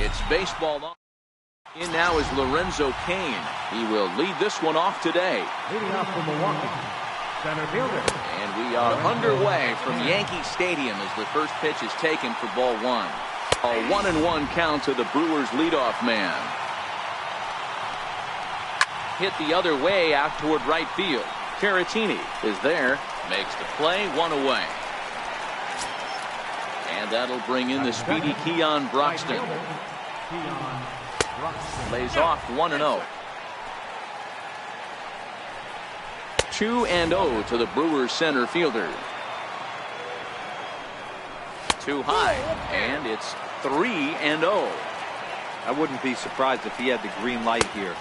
It's baseball on. In now is Lorenzo Cain. He will lead this one off today. Leading off from Milwaukee, center fielder. And we are underway from Yankee Stadium as the first pitch is taken for ball one. A 1-1 count to the Brewers leadoff man. Hit the other way out toward right field. Caratini is there, makes the play, one away. And that'll bring in the speedy Keon Broxton. Lays off 1-0. 2-0 to the Brewers center fielder. Too high, and it's 3-0. I wouldn't be surprised if he had the green light here.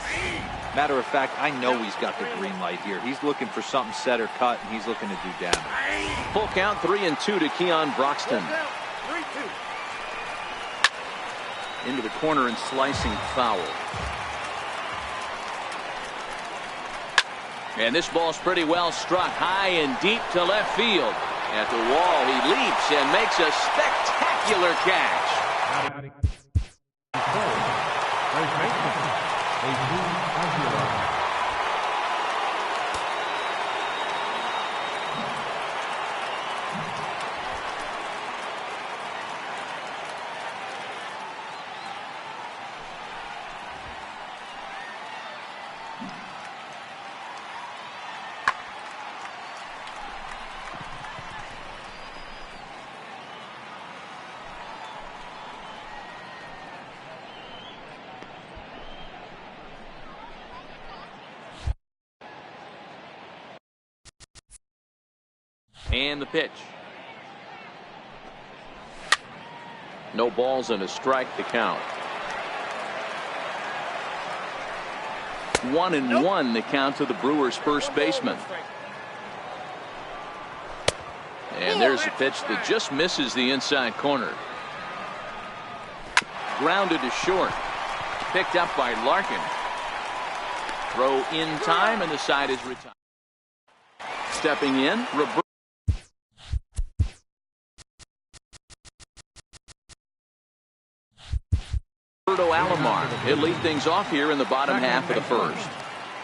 Matter of fact, I know he's got the green light here. He's looking for something set or cut, and he's looking to do damage. Full count, 3-2 to Keon Broxton. Into the corner and slicing foul. And this ball's pretty well struck high and deep to left field. At the wall, he leaps and makes a spectacular catch. And the pitch. No balls and a strike to count. 1-1 the count to the Brewers first baseman. And there's a pitch that just misses the inside corner. Grounded to short. Picked up by Larkin. Throw in time and the side is retired. Stepping in, Roberto Alomar. He'll lead things off here in the bottom half of the first.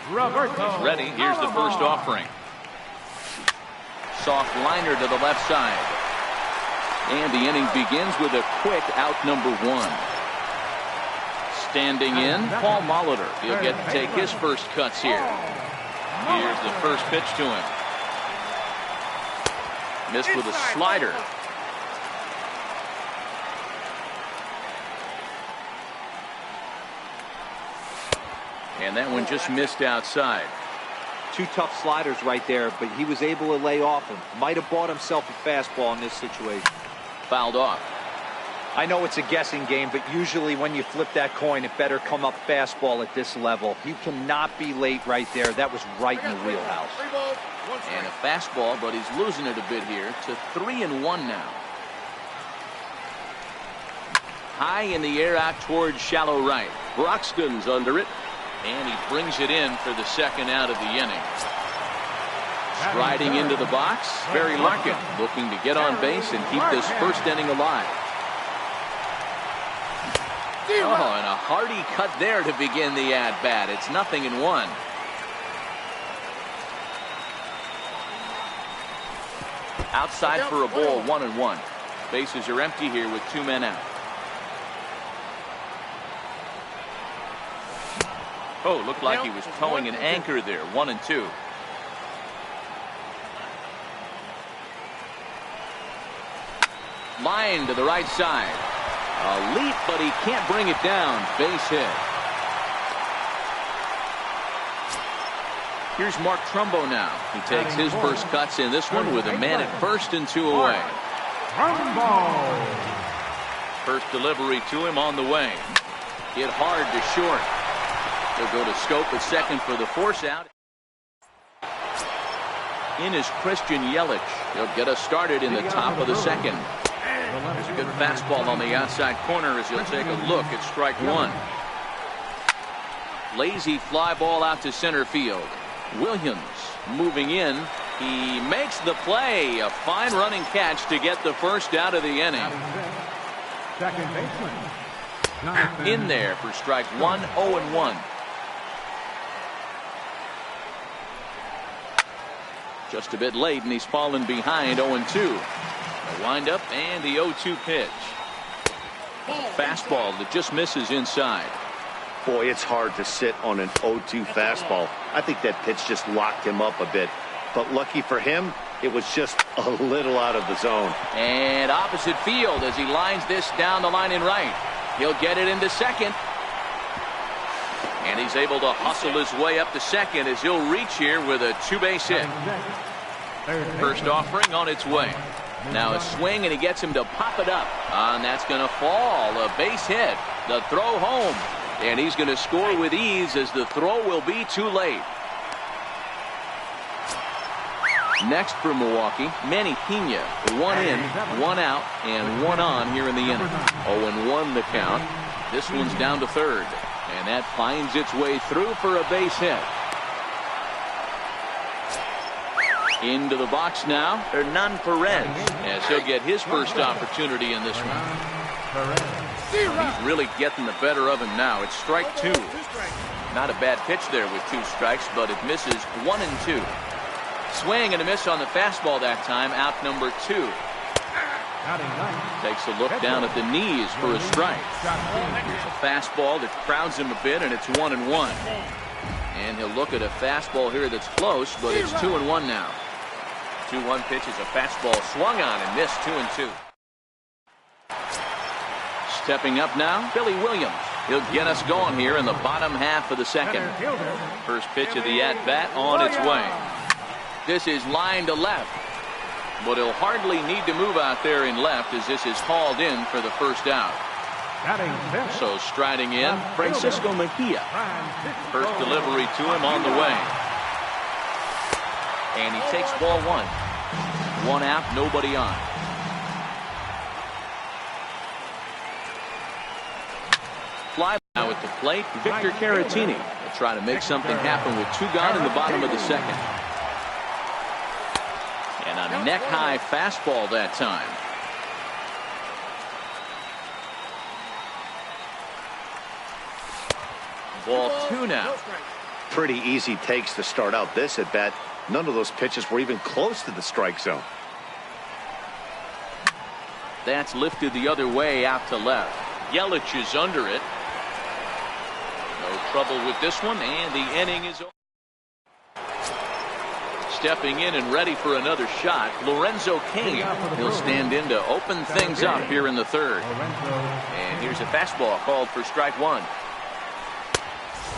He's ready. Here's the first offering. Soft liner to the left side. And the inning begins with a quick out number one. Standing in, Paul Molitor. He'll get to take his first cuts here. Here's the first pitch to him. Missed with a slider. And that one just missed outside. Two tough sliders right there, but he was able to lay off him. Might have bought himself a fastball in this situation. Fouled off. I know it's a guessing game, but usually when you flip that coin, it better come up fastball at this level. You cannot be late right there. That was right in the wheelhouse. And a fastball, but he's losing it a bit here to 3-1 now. High in the air out towards shallow right. Broxton's under it. And he brings it in for the second out of the inning. Striding into the box, Barry Larkin looking to get on base and keep this first inning alive. Oh, and a hearty cut there to begin the at-bat. It's 0-1. Outside for a ball, 1-1. Bases are empty here with 2 men out. Oh, looked like he was towing an anchor there. 1-2. Line to the right side. A leap, but he can't bring it down. Base hit. Here's Mark Trumbo now. He takes his first cuts in this one with a man at first and 2 away. Trumbo. First delivery to him on the way. Hit hard to short. He'll go to Scope at second for the force out. In is Christian Yelich. He'll get us started in the top of the second. There's a good fastball on the outside corner as he'll take a look at strike one. Lazy fly ball out to center field. Williams moving in. He makes the play. A fine running catch to get the first out of the inning. Second baseman. In there for strike one, 0-1. Just a bit late, and he's fallen behind 0-2. The windup and the 0-2 pitch. Fastball that just misses inside. Boy, it's hard to sit on an 0-2 fastball. I think that pitch just locked him up a bit. But lucky for him, it was just a little out of the zone. And opposite field as he lines this down the line in right. He'll get it into second. And he's able to hustle his way up to second as he'll reach here with a two-base hit. First offering on its way. Now a swing, and he gets him to pop it up. And that's going to fall. A base hit. The throw home. And he's going to score with ease as the throw will be too late. Next for Milwaukee, Manny Pena. 1 in, 1 out, and 1 on here in the inning. 0-1 the count. This one's down to third. And that finds its way through for a base hit. Into the box now, Hernan Perez, as he'll get his first opportunity in this one. He's really getting the better of him now. It's strike 2. Not a bad pitch there with 2 strikes, but it misses 1-2. Swing and a miss on the fastball that time. Out number 2. Takes a look down at the knees for a strike. Here's a fastball that crowds him a bit, and it's 1-1. And he'll look at a fastball here that's close, but it's 2-1 now. 2-1 pitch is a fastball swung on and missed. 2-2. Stepping up now, Billy Williams. He'll get us going here in the bottom half of the second. First pitch of the at-bat on its way. This is line to left. But he'll hardly need to move out there in left as this is hauled in for the first out. So striding in, Francisco Mejia. First delivery to him on the way. And he takes ball 1. 1 out, nobody on. Fly now at the plate, Victor Caratini will try to make something happen with 2 gone in the bottom of the second. And a neck-high fastball that time. Ball 2 now. Pretty easy takes to start out this at bat. None of those pitches were even close to the strike zone. That's lifted the other way out to left. Yelich is under it. No trouble with this one, and the inning is over. Stepping in and ready for another shot, Lorenzo Cain. He'll stand in to open things up here in the third. And here's a fastball called for strike 1.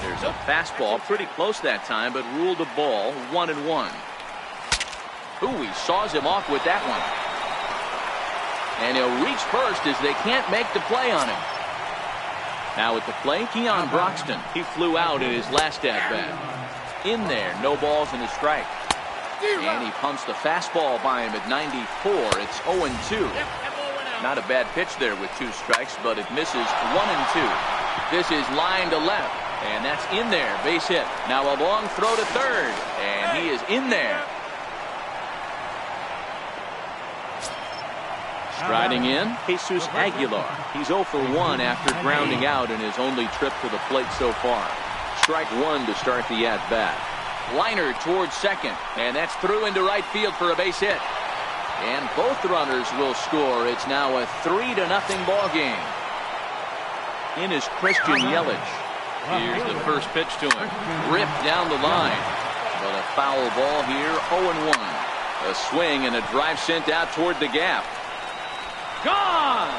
There's a fastball pretty close that time, but ruled a ball. 1-1. Ooh, he saws him off with that one. And he'll reach first as they can't make the play on him. Now at the plate, Keon Broxton. He flew out in his last at-bat. In there, no balls and a strike. And he pumps the fastball by him at 94. It's 0-2. Not a bad pitch there with 2 strikes, but it misses 1-2. This is line to left. And that's in there. Base hit. Now a long throw to third. And he is in there. Striding in, Jesus Aguilar. He's 0 for 1 after grounding out in his only trip to the plate so far. Strike 1 to start the at-bat. Liner towards second. And that's through into right field for a base hit. And both runners will score. It's now a 3-0 ball game. In is Christian Yelich. Here's the first pitch to him. Ripped down the line. But a foul ball here, 0-1. A swing and a drive sent out toward the gap. Gone!